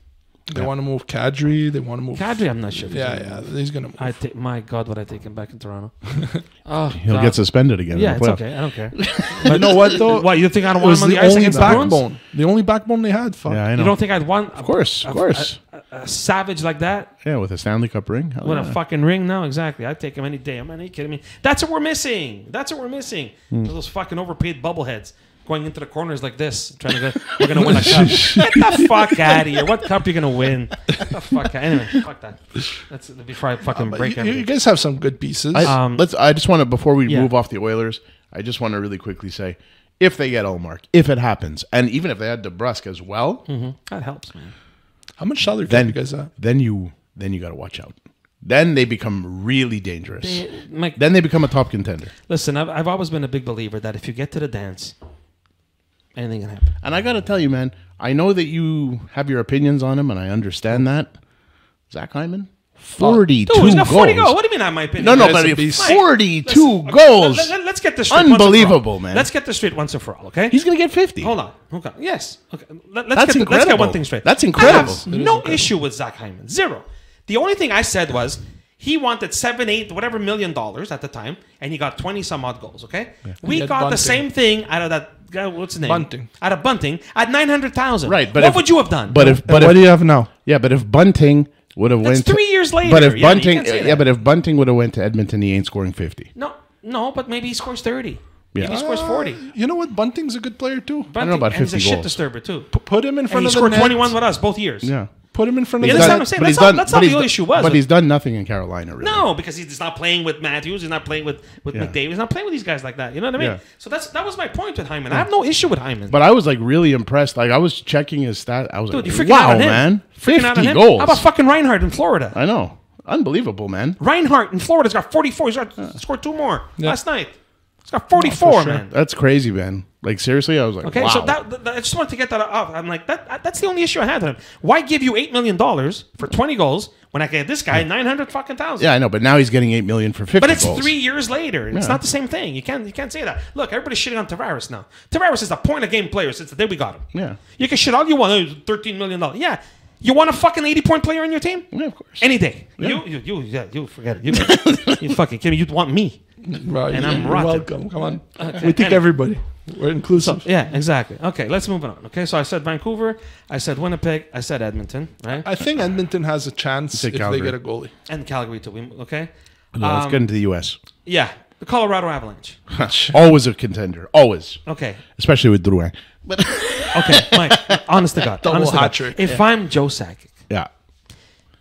They want to move Kadri. They want to move. Kadri, I'm not sure. If he's Yeah, gonna move. he's gonna move. My God, would I take him back in Toronto? Oh, He'll God. get suspended again. in Yeah, the it's playoffs. okay. I don't care. But you know what though? What, you think I don't It want was him on the the ice only against the Bruins? backbone. The only backbone they had. Fuck. Yeah, I know. You don't think I'd want Of course, of course. a savage like that Yeah, with a Stanley Cup ring. Hell with yeah. a fucking ring? No, exactly. I'd take him any day. Are you kidding me? That's what we're missing. Those fucking overpaid bubbleheads going into the corners like this, trying to go, we're going to win a cup. Get the fuck out of here. What cup you going to win? Get the fuck out. Anyway, fuck that. That's before I fucking But break you everything. guys have some good pieces. I just want to, before we Yeah. move off the Oilers, I just want to really quickly say, if they get Ullmark, if it happens, and even if they had DeBrusque as well, That helps, man. How much salary then cap you guys have? then you got to watch out. Then they become really dangerous. Mike, Then they become a top contender. listen, I've always been a big believer that if you get to the dance, anything can happen. And I got to tell you, man, I know that you have your opinions on him, and I understand that. Zach Hyman, 42 Dude, he's got 40 goals. goals. What do you mean, I my opinion? No, Guy's but a he- beast. 42 Listen, goals. Let's get this straight. once and for all. Unbelievable, man. Let's get this straight once and for all, okay? He's going to get 50. Hold on. Okay. Yes. Okay. That's Let's get incredible. one thing straight. That's incredible. I have no issue with Zach Hyman. Zero. The only thing I said was he wanted 7, 8, whatever $1 million at the time, and he got 20 some odd goals. Okay. We had got the Bunting. same thing out of that guy. What's his name? Bunting. Out of Bunting at 900,000. Right, but what if- would you have done? But if What do you have now? yeah, but if Bunting would have That's went 3 years later. But if Yeah, you Bunting can't say yeah, that. but if Bunting would have went to Edmonton, he ain't scoring 50. no, but maybe he scores 30. Maybe Yeah. he scores 40. You know what? Bunting's a good player too. Bunting, know about and he's a 50 shit goals. disturber too. Put him in And front he of the scored net. 21 with us both years. Yeah. Put him in front of You the understand net. what I'm saying? But That's he's done- not but the he's- issue was. But he's done nothing in Carolina, really. No, because he's not playing with Matthews. He's not playing with Yeah. McDavid. He's not playing with these guys like that. You know what I mean? Yeah. So that was my point with Hyman. I have no issue with Hyman. But I was like really impressed. Like I was checking his stat. I was Dude, you're like, freaking out wow, on him. man. Freaking out on 50 him. goals. How about fucking Reinhardt in Florida? I know. Unbelievable, man. Reinhardt in Florida's got 44. He's got scored 2 more last night. He's got 44, for sure. man. That's crazy, man. Like seriously, I was like, Okay, wow. so that I just wanted to get that off. I'm like, that's the only issue I had with him. Why give you $8 million for 20 goals when I get this guy 900 fucking thousand? yeah, I know, but now he's getting $8 million for 50 But it's goals. 3 years later. It's Yeah. not the same thing. You can't say that. Look, everybody's shitting on Tavares now. Tavares is a point a game player since the day we got him. Yeah. You can shit all you want. Oh, $13 million. Yeah. You want a fucking 80-point player on your team? Yeah, of course. Any day. Yeah. You forget it. You fucking kidding me. You'd want me. Right, And I'm you're rotten. welcome. Come on. Okay, We take anyway. everybody. We're inclusive. Yeah, exactly. Okay, let's move on. Okay, so I said Vancouver. I said Winnipeg. I said Edmonton. Right? I think Edmonton has a chance Say if Calgary. they get a goalie. And Calgary too. Okay? No, let's get into the U.S. Yeah. The Colorado Avalanche. Always a contender. Always. Okay. Especially with Drouin. Okay, Mike. Honest to God. Double honest to God. hat trick. If I'm Joe Sakic, Yeah.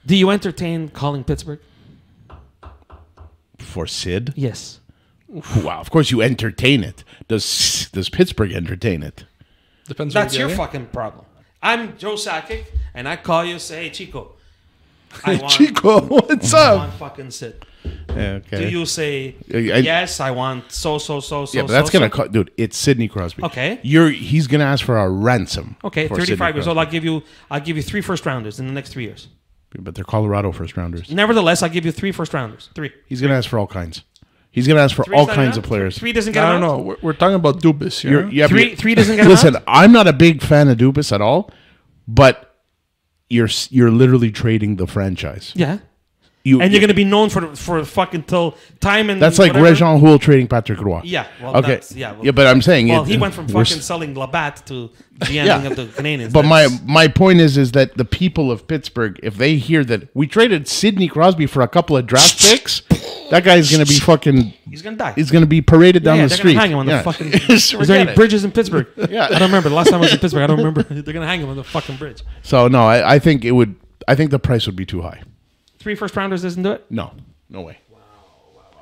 do you entertain calling Pittsburgh? For Sid? Yes. Wow. Of course you entertain it. Does Pittsburgh entertain it? Depends. That's where your you get fucking problem. I'm Joe Sakic, and I call you, say, hey, Chico. I it. Chico, what's I up? want fucking Sid. Yeah, okay. Do you say, I- yes, I want so. Yeah, but that's gonna cost, dude. It's Sidney Crosby. Okay. He's gonna ask for a ransom. Okay, for 35 Sidney years old. Crosby. I'll give you 3 first rounders in the next 3 years. But they're Colorado first rounders. Nevertheless, I'll give you 3 first rounders. 3. He's gonna ask for all kinds. He's gonna ask for 3 all is not kinds enough? of players. 3 doesn't get I him don't out? know. We're talking about Dubas here. Yeah, but 3 doesn't get him listen, out? I'm not a big fan of Dubas at all, but you're literally trading the franchise. Yeah. and you're going to be known for fucking till time and That's like whatever. Réjean Houle trading Patrick Roy. Yeah. Well, Okay. Well, But I'm saying he went from fucking selling Labatt to GMing of the Canadians. But my point is that the people of Pittsburgh, if they hear that we traded Sidney Crosby for a couple of draft picks, that guy's going to be fucking. He's going to die. He's going to be paraded down the they're street. Gonna hang him on the fucking. Is there Forget any it. bridges in Pittsburgh? Yeah. I don't remember. The last time I was in Pittsburgh, I don't remember. They're going to hang him on the fucking bridge. So no, I think it would. I think the price would be too high. 3 first-rounders doesn't do it? No way.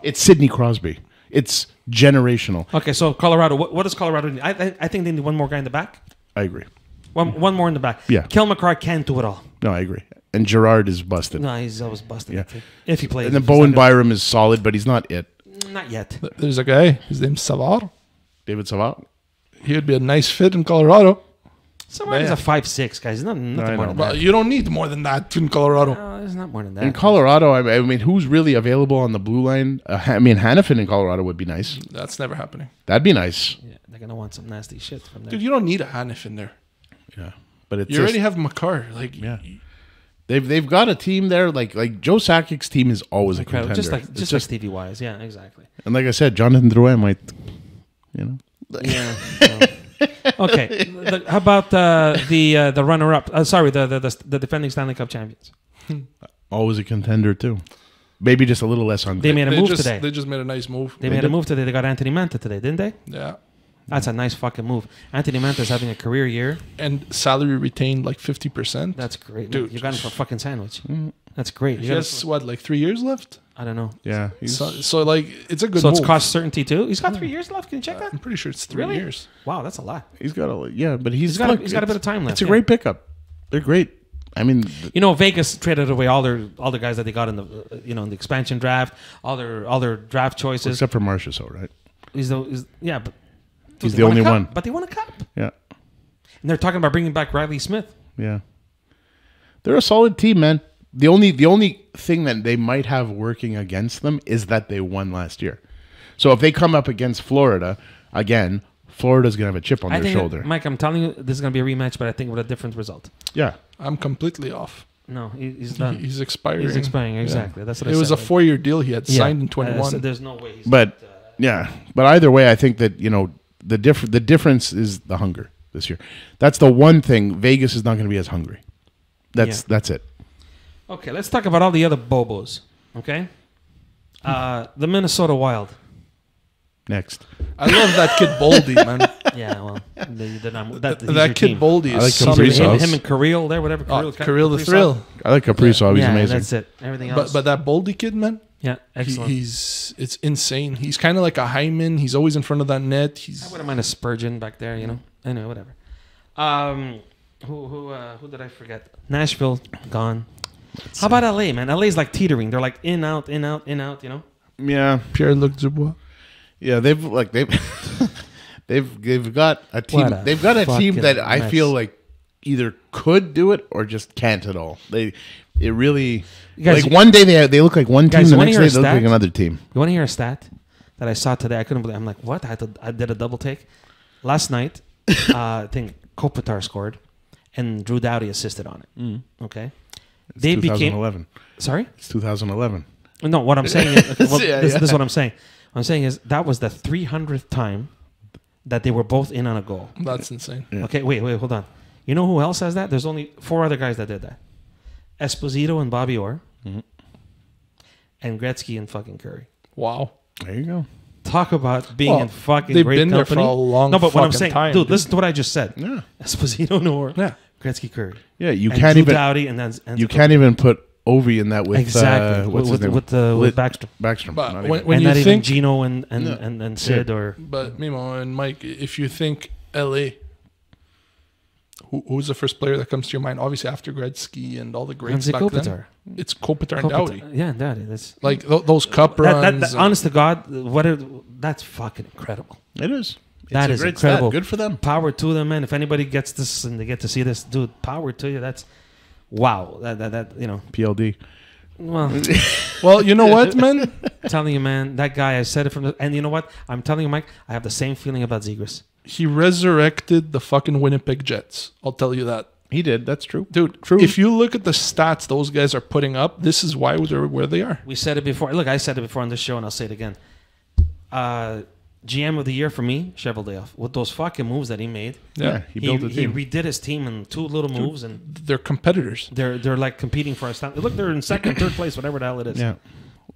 It's Sidney Crosby. It's generational. Okay, so Colorado. What does Colorado need? I think they need one more guy in the back. I agree. One more in the back. Yeah. Kel McCarr can't do it all. No, I agree. And Gerard is busted. No, he's always busted. Yeah. I think. If he plays. And then If he's Bowen not Byram is solid, but he's not it. good. Not yet. There's a guy. His name's Savard. David Savard. He would be a nice fit in Colorado. Somebody's Yeah. a 5'6", guys. He's not nothing I more know. than But that. you don't need more than that in Colorado. No, it's not more than that. In Colorado, I mean, who's really available on the blue line? I mean, Hannafin in Colorado would be nice. That's never happening. That'd be nice. Yeah, they're gonna want some nasty shit from there. Dude, you don't need a Hanif in there. Yeah, but it's You already have McCarr. Like, yeah. They've got a team there. Like Joe Sakic's team is always a Incredible. contender. Just like Stevie Wise. Yeah, exactly. And like I said, Jonathan Drouin might, you know. Yeah. Okay. How about the runner-up? Sorry, the defending Stanley Cup champions. Always a contender too. Maybe just a little less on. They made a move today. They just made a nice move. They made a move today. They got Anthony Manta today, didn't they? Yeah. That's a nice fucking move. Anthony Manta's having a career year. And salary retained like 50%. That's great. Dude. You got him for a fucking sandwich. That's great. He You got has, him what, like 3 years left? I don't know. Yeah. So like, it's a good So move. it's cost certainty too? He's got 3 years left. Can you check that? I'm pretty sure it's 3 Really? years. Wow, that's a lot. He's got a but He's got a bit of time left. It's a yeah. great pickup. They're great. I mean, You know, Vegas traded away all the guys that they got in the in the expansion draft, all their draft choices. except for Marchessault, right? Yeah, but He's they the won a only cup, one. But they won a cup, Yeah. and they're talking about bringing back Riley Smith. Yeah. They're a solid team, man. The only thing that they might have working against them is that they won last year. So if they come up against Florida again, Florida's gonna have a chip on their shoulder. Mike, I'm telling you, this is gonna be a rematch, but I think with a different result. Yeah. I'm completely off. No, he's done. He's expiring. He's expiring, exactly. That's what I It was said. a 4-year deal he had signed in 21. So there's no way. He's But yeah. But either way, I think that, the difference is the hunger this year. That's the one thing. Vegas is not going to be as hungry. That's it. Okay, let's talk about all the other bobos. Okay, the Minnesota Wild. Next. I love that kid Boldy, man. Yeah, well, they're not, he's That your kid team. Boldy I like is Kaprizov. something. Him and Kirill there, whatever. Kirill the Thrill. I like Kaprizov. He's Yeah, amazing. that's it. Everything else. But that Boldy kid, man, yeah, excellent. it's insane. He's kind of like a Hyman. He's always in front of that net. I wouldn't mind a Spurgeon back there, Anyway, whatever. Who did I forget? Nashville gone. How about LA, man? LA's like teetering. They're like in out. Yeah. Pierre-Luc Dubois. Yeah, they've they've got a team. What a They've got a team fucking that I mess. feel like either could do it or just can't at all. It really Guys, like one day they look like one team, guys, the you wanna next hear day a they look like stat? another team. You want to hear a stat that I saw today? I couldn't believe. I'm like, what? I did a double take last night. I think Kopitar scored, and Drew Doughty assisted on it. Okay, It's they became 2011. sorry. It's 2011. No, what I'm saying is, Yeah, this is yeah. what I'm saying. What I'm saying is that was the 300th time that they were both in on a goal. That's insane. Yeah. Okay, wait, hold on. You know who else has that? There's only 4 other guys that did that: Esposito and Bobby Orr, and Gretzky and fucking Curry. Wow. There you go. Talk about being in fucking they've great been there for company. a long No, but what I'm fucking saying, time, dude, dude. listen to what I just said. Yeah. Esposito, Orr, Yeah. Gretzky, Curry. Yeah, you And can't Drew even Doughty and then you can't even put Ovi in that with exactly what's his name? with Backstrom. Backstrom. But Not when- even. when And you not even think- Gino and Sid or But Mimmo and Mike, if you think LA, who's the first player that comes to your mind? Obviously, after Gretzky and all the greats Ramsey back Kopitar. then, it's Kopitar and Doughty. Yeah, Doughty. That's Like those cup runs. honest to God, that's fucking incredible. It is. That It's is a great stat. incredible. Good for them. Power to them, man. If anybody gets this and they get to see this, dude, power to you. That's wow. That PLD. Well, Well, you know what, man? telling you, man, that guy. I said it from the, and you know what? I'm telling you, Mike. I have the same feeling about Zegras. He resurrected the fucking Winnipeg Jets. I'll tell you that. He did. That's true. Dude, True. if you look at the stats those guys are putting up, this is why they're where they are. We said it before. Look, I said it before on this show, and I'll say it again. GM of the year for me, Cheveldayoff. With those fucking moves that he made. Yeah, he built a team. He redid his team in 2 little moves, and They're competitors. they're like competing for a stand. Look, they're in second, third place, whatever the hell it is. Yeah.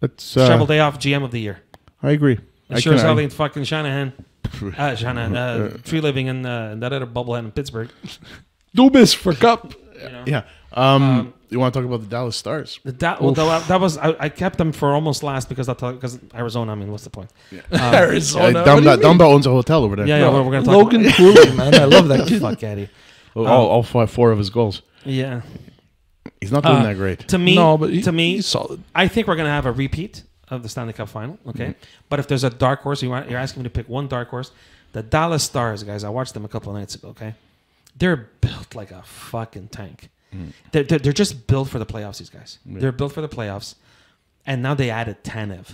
Let's. Cheveldayoff, GM of the year. I agree. Sure as hell ain't fucking Shanahan. Tree living in that other bubblehead in Pittsburgh. Dubis for Cup. You know? Yeah. You want to talk about the Dallas Stars? That was I kept them for almost last because Arizona. I mean, what's the point? Arizona. Dumba owns a hotel over there. Yeah, we're gonna talk. Logan Cooley, man. I love that kid. Fuck Eddie. All 4 of his goals. Yeah. He's not doing that great. To me, No, but he's solid. I think we're gonna have a repeat of the Stanley Cup final. Okay, but if there's a dark horse, you're asking me to pick one dark horse. The Dallas Stars, guys. I watched them a couple of nights ago. Okay, they're built like a fucking tank. They're just built for the playoffs. These guys, they're built for the playoffs, and now they added Tanev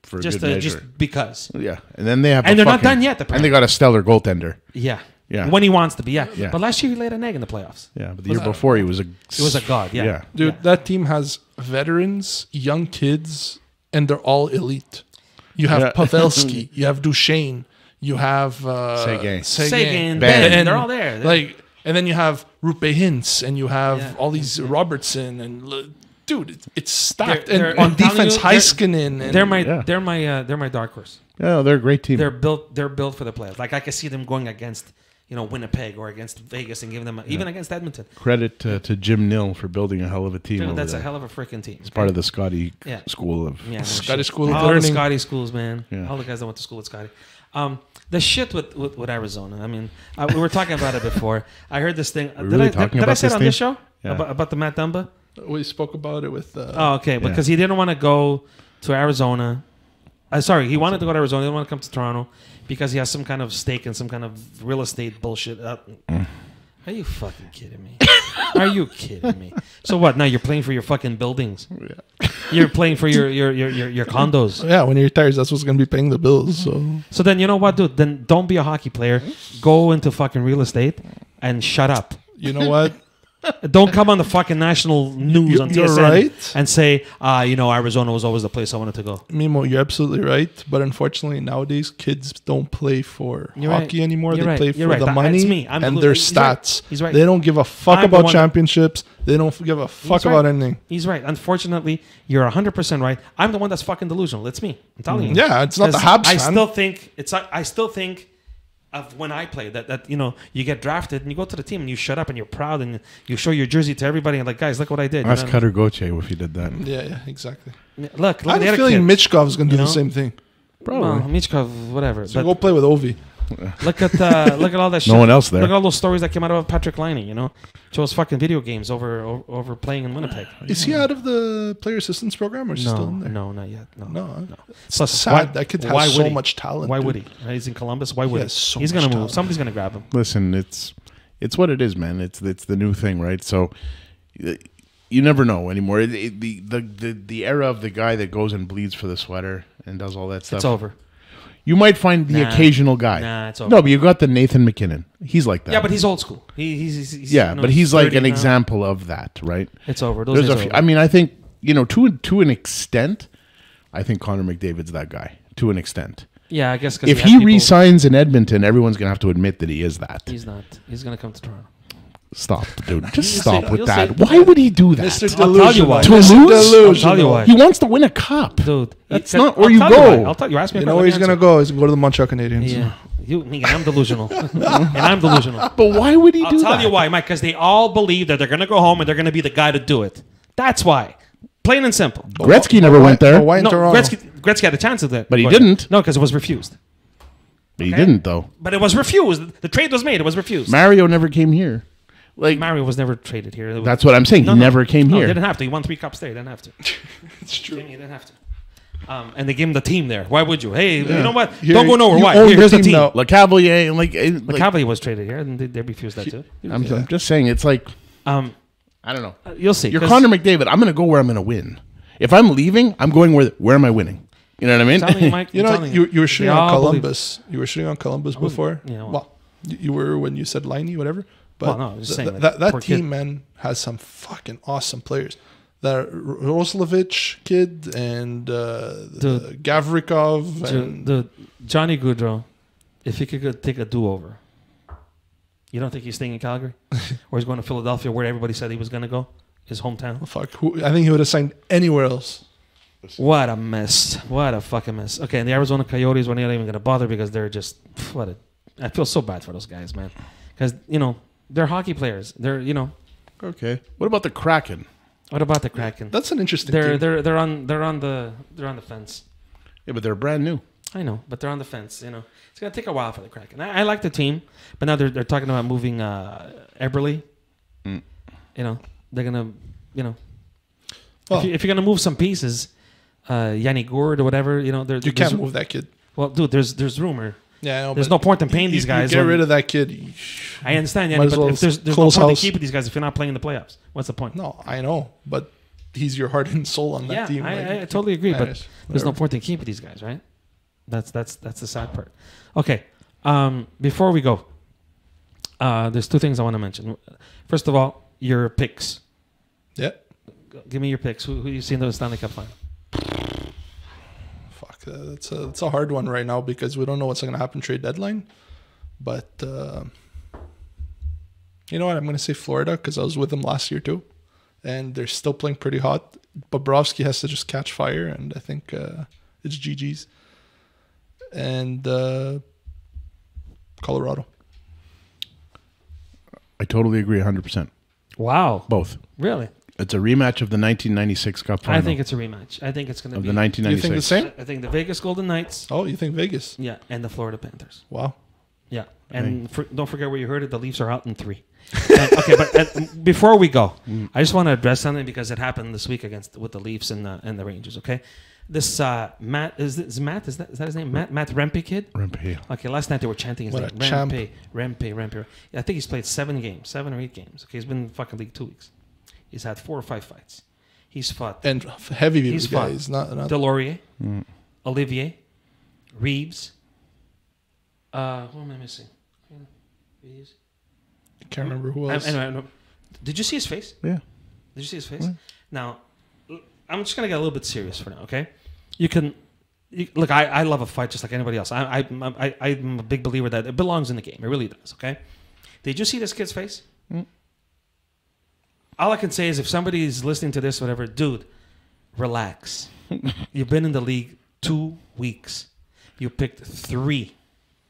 For good measure. just because. Yeah, and then they have. And they're not done yet. And they got a stellar goaltender. Yeah. Yeah. When he wants to be. Yeah. Yeah. But last year he laid an egg in the playoffs. Yeah, but the year before he was a. He was a god. Yeah. Dude, that team has veterans, young kids, and they're all elite. You have Pavelski, you have Duchesne, you have Sagan, Ben. and they're all there. And then you have Rupe Hintz, and you have all these Robertson, and dude, it's stacked. They're- and on I'm telling defense, you, they're- Heiskanen. And They're my dark horse. Yeah, they're a great team. They're built for the playoffs. Like I can see them going against Winnipeg or against Vegas and giving them even against Edmonton. Credit to Jim Nill for building a hell of a team. Dude, over that's there. a hell of a freaking team. It's part of the Scotty school of. Yeah, no Scottish shit. School of all Learning. the Scotty schools, man. Yeah. All the guys that went to school with Scotty. The shit with Arizona. I mean, we were talking about it before. I heard this thing. We're really talking did I about say it this on this thing? show Yeah. about the Matt Dumba? we spoke about it with. Oh, okay. Because he didn't want to go to Arizona. Sorry, he wanted to go to Arizona. He didn't want to come to Toronto because he has some kind of stake in some kind of real estate bullshit. Are you fucking kidding me? Are you kidding me? So what? Now you're playing for your fucking buildings. You're playing for your condos. Yeah, when he retires, that's what's going to be paying the bills. So then you know what, dude? Then don't be a hockey player. Go into fucking real estate and shut up. You know what? Don't come on the fucking national news on You're TSN right. and say, Arizona was always the place I wanted to go. Mimmo, you're absolutely right. But unfortunately, nowadays, kids don't play for hockey anymore. You're they right. play You're for right. the That's money me. I'm and the- their he's right. stats. He's right. They don't give a fuck I'm the about one- championships. They don't give a fuck He's right. about anything. He's right. Unfortunately, you're 100% right. I'm the one that's fucking delusional. It's me. I'm telling you. Yeah, it's not the 'Cause Habs I fan. still think of when I played that you get drafted and you go to the team and you shut up and you're proud and you show your jersey to everybody and like, guys, look what I did. Ask Cutter Goche if he did that. Yeah, exactly. Look I at the have a other feeling kid. Michkov's going to do You the know? same thing. Well, Michkov, whatever. So But go play with Ovi. look at all that shit. No one else there. Look at all those stories that came out of Patrick Laine. Shows fucking video games over playing in Winnipeg. Is he out of the player assistance program or is he still in there? No, not yet. No. It's Plus, sad. That kid why has would so he? much talent. Why dude. would he? He's in Columbus. Why would he? has so He's gonna much move. talent. Somebody's gonna grab him. Listen, it's what it is, man. It's the new thing, right? So you never know anymore. The era of the guy that goes and bleeds for the sweater and does all that stuff. It's over. You might find the occasional guy. Nah, it's over. No, but you got the Nathan McKinnon. He's like that. Yeah, but he's old school. He's but he's like 30 an now. example of that, right? It's over. Those There's days a few, are over. I mean, I think to an extent, I think Connor McDavid's that guy to an extent. Yeah, I guess. 'cause If had he people- resigns in Edmonton, everyone's gonna have to admit that he is that. he's not. He's gonna come to Toronto. Stop, dude. Just You'll stop see- with you'll that. see. Why would he do that? Mr. I'll tell you why. To Mr. lose? I'll tell you why. He wants to win a cup. Dude, That's not where you I'll go. tell why. I'll tell you. Ask me. You a know question, where he's let going me to go? He's going to go to the Montreal Canadiens. answer. Yeah, and I'm delusional, and I'm delusional. But why would he I'll do tell that? you why, Mike. Because they all believe that they're gonna go home and they're gonna be the guy to do it. That's why. Plain and simple. Gretzky never went there. Why in No, Toronto? Gretzky had a chance at that, But he didn't. No, because it was refused. But he didn't, though. But it was refused. The trade was made. It was refused. Mario never came here. Like Mario was never traded here. that's what I'm saying. He never came No, here. he didn't have to. He won 3 cups there. He didn't have to. It's true. He didn't have to. And they gave him the team there. Why would you? Hey, you know what? Here, Don't go nowhere. you Why? own Here's the the team team. now. Le Cavalier, like Cavalier was traded here, and they refused that too. I'm just saying, it's like Um, I don't know. you'll see. You're 'cause Connor McDavid. I'm going to go where I'm going to win. If I'm leaving, I'm going where am I winning? You know what I mean? I'm telling you, Mike. You I'm know, telling you were shooting They on all believe- Columbus. You were shooting on Columbus before. yeah, well. Well, you were when you said Liney, whatever. But Well, no, I'm just saying, like, that poor team, kid. man, has some fucking awesome players. The Roslovich kid and the Gavrikov and The Johnny Goudreau, if he could go take a do-over, you don't think he's staying in Calgary? Or he's going to Philadelphia where everybody said he was going to go? His hometown? I think he would have signed anywhere else. What a mess. What a fucking mess. Okay, and the Arizona Coyotes, we're not even going to bother because they're just... I feel so bad for those guys, man. Because, they're hockey players. They're, Okay. What about the Kraken? What about the Kraken? That's an interesting They're team. they're on the fence. Yeah, but they're brand new. I know, but they're on the fence. It's gonna take a while for the Kraken. I like the team, but now they're talking about moving Eberle. Mm. They're gonna Well, if you're gonna move some pieces, Yianni Gourde or whatever, you can't move that kid. Well, dude, there's rumor. Yeah, I know, There's but no point in paying these guys. You get rid of that kid. I understand, Might Yianni, as but well if there's no close point in house. keeping these guys if you're not playing in the playoffs. What's the point? No, I know, but he's your heart and soul on that Yeah, team. I totally agree, but Anyways, there's no whatever. point in keeping these guys, right? That's the sad part. Okay, before we go, there's two things I want to mention. First of all, your picks. Yeah. Give me your picks. Who you see in the Stanley Cup final? Fuck, it's a hard one right now because we don't know what's going to happen trade deadline. But you know what? I'm going to say Florida because I was with them last year too, and they're still playing pretty hot. Bobrovsky has to just catch fire, and I think it's GG's. And Colorado. I totally agree 100%. Wow, Both. really? It's a rematch of the 1996 Cup final. I think it's a rematch. I think it's going to of be the 1996. You think the same? I think the Vegas Golden Knights, Oh, you think Vegas? yeah, and the Florida Panthers. Wow. Yeah, and don't forget where you heard it. The Leafs are out in 3. Okay, but before we go, I just want to address something because it happened this week with the Leafs and the Rangers. Okay, this Matt is that his name? Matt Rempe kid. Rempe. Okay, last night they were chanting his What name. a champ. Rempe. I think he's played 7 or 8 games. Okay, he's been in the fucking league 2 weeks. He's had 4 or 5 fights. He's fought And heavy He's guys, fun. not Delorier, Olivier, Reeves. Who am I missing? Reeves. can't remember who else. Anyway, no. Did you see his face? Yeah. Did you see his face? Now, I'm just gonna get a little bit serious for now. Okay, look. I love a fight just like anybody else. I'm a big believer that it belongs in the game. It really does. Okay. Did you see this kid's face? All I can say is if somebody is listening to this, whatever, dude, relax. You've been in the league 2 weeks. You picked 3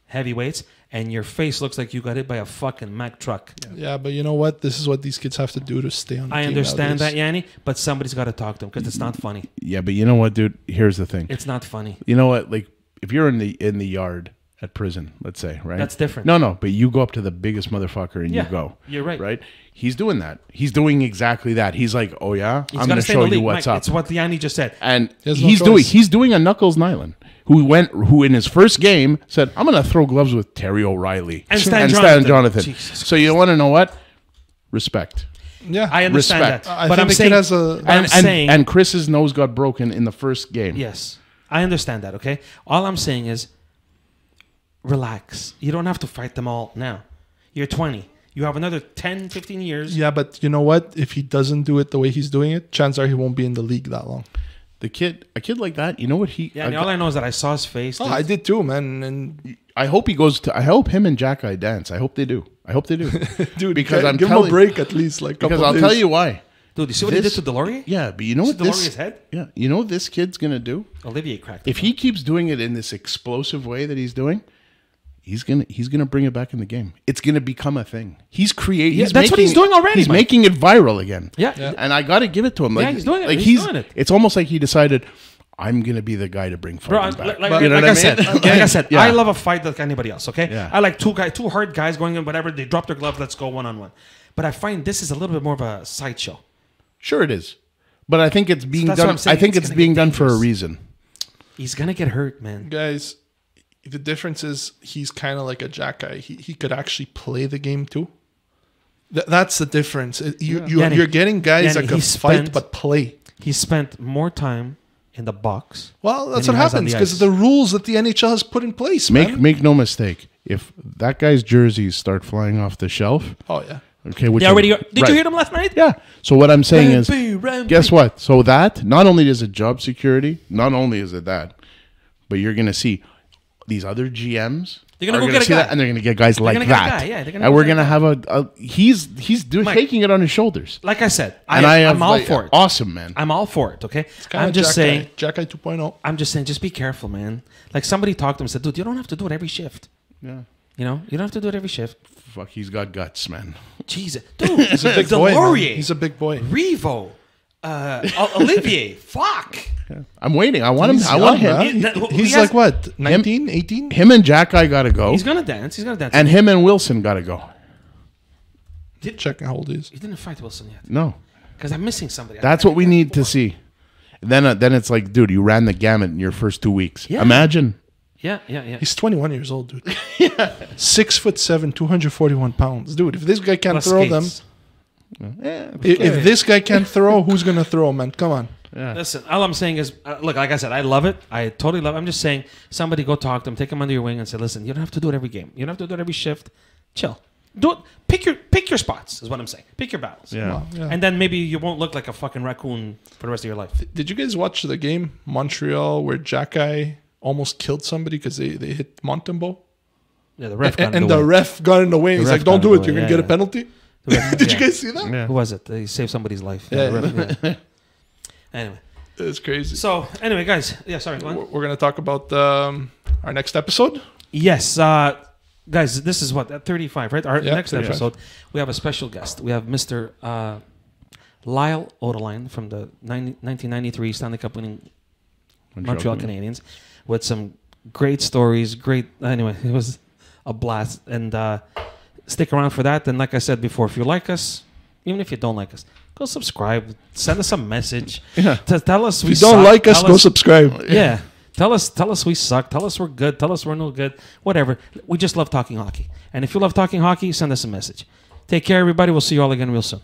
heavyweights, and your face looks like you got hit by a fucking Mack truck. Yeah, but you know what? This is what these kids have to do to stay on the I team understand that, nowadays. Yianni, but somebody's got to talk to him because it's not funny. Yeah, but you know what, dude? Here's the thing. It's not funny. You know what? Like, if you're in the yard at prison, let's say, right? That's different. No, but you go up to the biggest motherfucker and Yeah, you go. you're right. Right? He's doing that. He's doing exactly that. He's like, oh yeah, He's I'm got going to to stay in show the league. you what's Mike, up. It's what Yianni just said. And He has no he's choice. doing a Knuckles Nyland who in his first game said, I'm going to throw gloves with Terry O'Reilly And Stan Jonathan. Jesus So you want to know what? Respect. Yeah, I understand Respect. that. I But think I'm the saying, kid has a. but I'm saying, And Chris's nose got broken in the first game. yes, I understand that, okay? All I'm saying is relax. You don't have to fight them all now. You're 20. You have another 10, 15 years. Yeah, but you know what? If he doesn't do it the way he's doing it, chances are he won't be in the league that long. A kid like that, you know what he? Yeah, and all I know is that I saw his face. Oh, dude. I did too, man. And I hope he goes to. I hope him and Jack Eye dance. I hope they do. dude, because I'm give him telling a break at least, like because couple I'll days. tell you why. Dude, you see what he did This- to Delorier? Yeah, but you know what See this? Delorier's head? Yeah, you know what this kid's gonna do Olivier cracked if him. he keeps doing it in this explosive way that he's doing. He's gonna bring it back in the game. It's gonna become a thing. He's creating. Yeah, that's what he's doing already, He's Mike. making it viral again. Yeah. And I got to give it to him. Like, Yeah, he's doing it. Like He's doing it. It's almost like he decided, I'm gonna be the guy to bring Bro, fighting back. like, You know like what I said, mean? like I said, Yeah. I love a fight like anybody else. Okay, Yeah. I like two hard guys going in, whatever. They drop their gloves, let's go 1-on-1. But I find this is a little bit more of a sideshow. Sure, it is. But I think it's being That's what done. I'm saying. I think It's it's gonna being get done for a dangerous. reason. He's gonna get hurt, man. guys, the difference is he's kind of like a Jack guy. He could actually play the game too. That's the difference. Yianni, You're getting guys Yianni, that can he fight spent- but play. He spent more time in the box. Well, that's than what he has on happens the because ice. of the rules that the NHL has put in place. Man. Make no mistake. if that guy's jerseys start flying off the shelf, Oh yeah. okay, which They already. Did right. you hear them last night? Yeah. So what I'm saying is, Rampy. guess what? So that not only is it job security, not only is it that, but you're gonna see these other GMs. They're gonna are go gonna get a see guy. that, and they're gonna get guys like gonna get a that. guy, yeah, they're gonna and go we're get a gonna guy. have a he's taking it on his shoulders. Like I said, And I'm all like, for it. Awesome, man. I'm all for it. Okay. Kinda I'm just saying. Jack 2.0. I'm just saying. Just be careful, man. Like somebody talked to him and said, "Dude, you don't have to do it every shift. Yeah. You know, you don't have to do it every shift." Fuck, he's got guts, man. Jesus, dude, He's a big boy. Man. Delorier, He's a big boy. Revo, Olivier. Fuck. I'm waiting. I want him. He's I want young, him. man. He- He's he has- like what? 19, 18? Him and Jack guy gotta go, He's gonna dance. He's gonna dance. and him and Wilson gotta go. Checking how old he is. He didn't fight Wilson yet No, because I'm missing somebody. that's what we need to see. Then it's like, dude, you ran the gamut in your first 2 weeks. Yeah. Imagine. Yeah. He's 21 years old, dude. 6'7", 241 pounds, dude. If this guy can't Plus throw them, skates. if this guy can't throw, who's gonna throw, man? Come on. Listen, all I'm saying is, look, like I said, I love it. I totally love it. I'm just saying, somebody go talk to him, take him under your wing and say, listen, you don't have to do it every game. You don't have to do it every shift. Chill. Do it. Pick your spots, is what I'm saying. Pick your battles. Yeah. Wow, yeah. And then maybe you won't look like a fucking raccoon for the rest of your life. Did you guys watch the game Montreal where Jacky almost killed somebody because they hit Montembeau? Yeah, the ref got And in the the way. ref got in the way. He's ref like, "Don't got in do the it. You're way, gonna yeah, get a yeah. penalty." The ref- Did yeah. you guys see that? Yeah. Who was it? He saved somebody's life. Yeah, the ref, yeah. Anyway. It's crazy. So, anyway, guys. Yeah, sorry, go on. We're gonna talk about our next episode. Yes, guys, this is what, 35, right? Our Yeah, next 35. episode, we have a special guest. We have Mr. Lyle Odeline from the 1993 Stanley Cup winning Montreal Canadiens with some great stories. Anyway, it was a blast. And stick around for that. And like I said before, if you like us, even if you don't like us, go subscribe. Send us a message. Yeah. Tell us If you don't like us, go subscribe. Yeah. Tell us we suck. Tell us we're good. Tell us we're no good. Whatever. We just love talking hockey. And if you love talking hockey, send us a message. Take care, everybody. We'll see you all again real soon.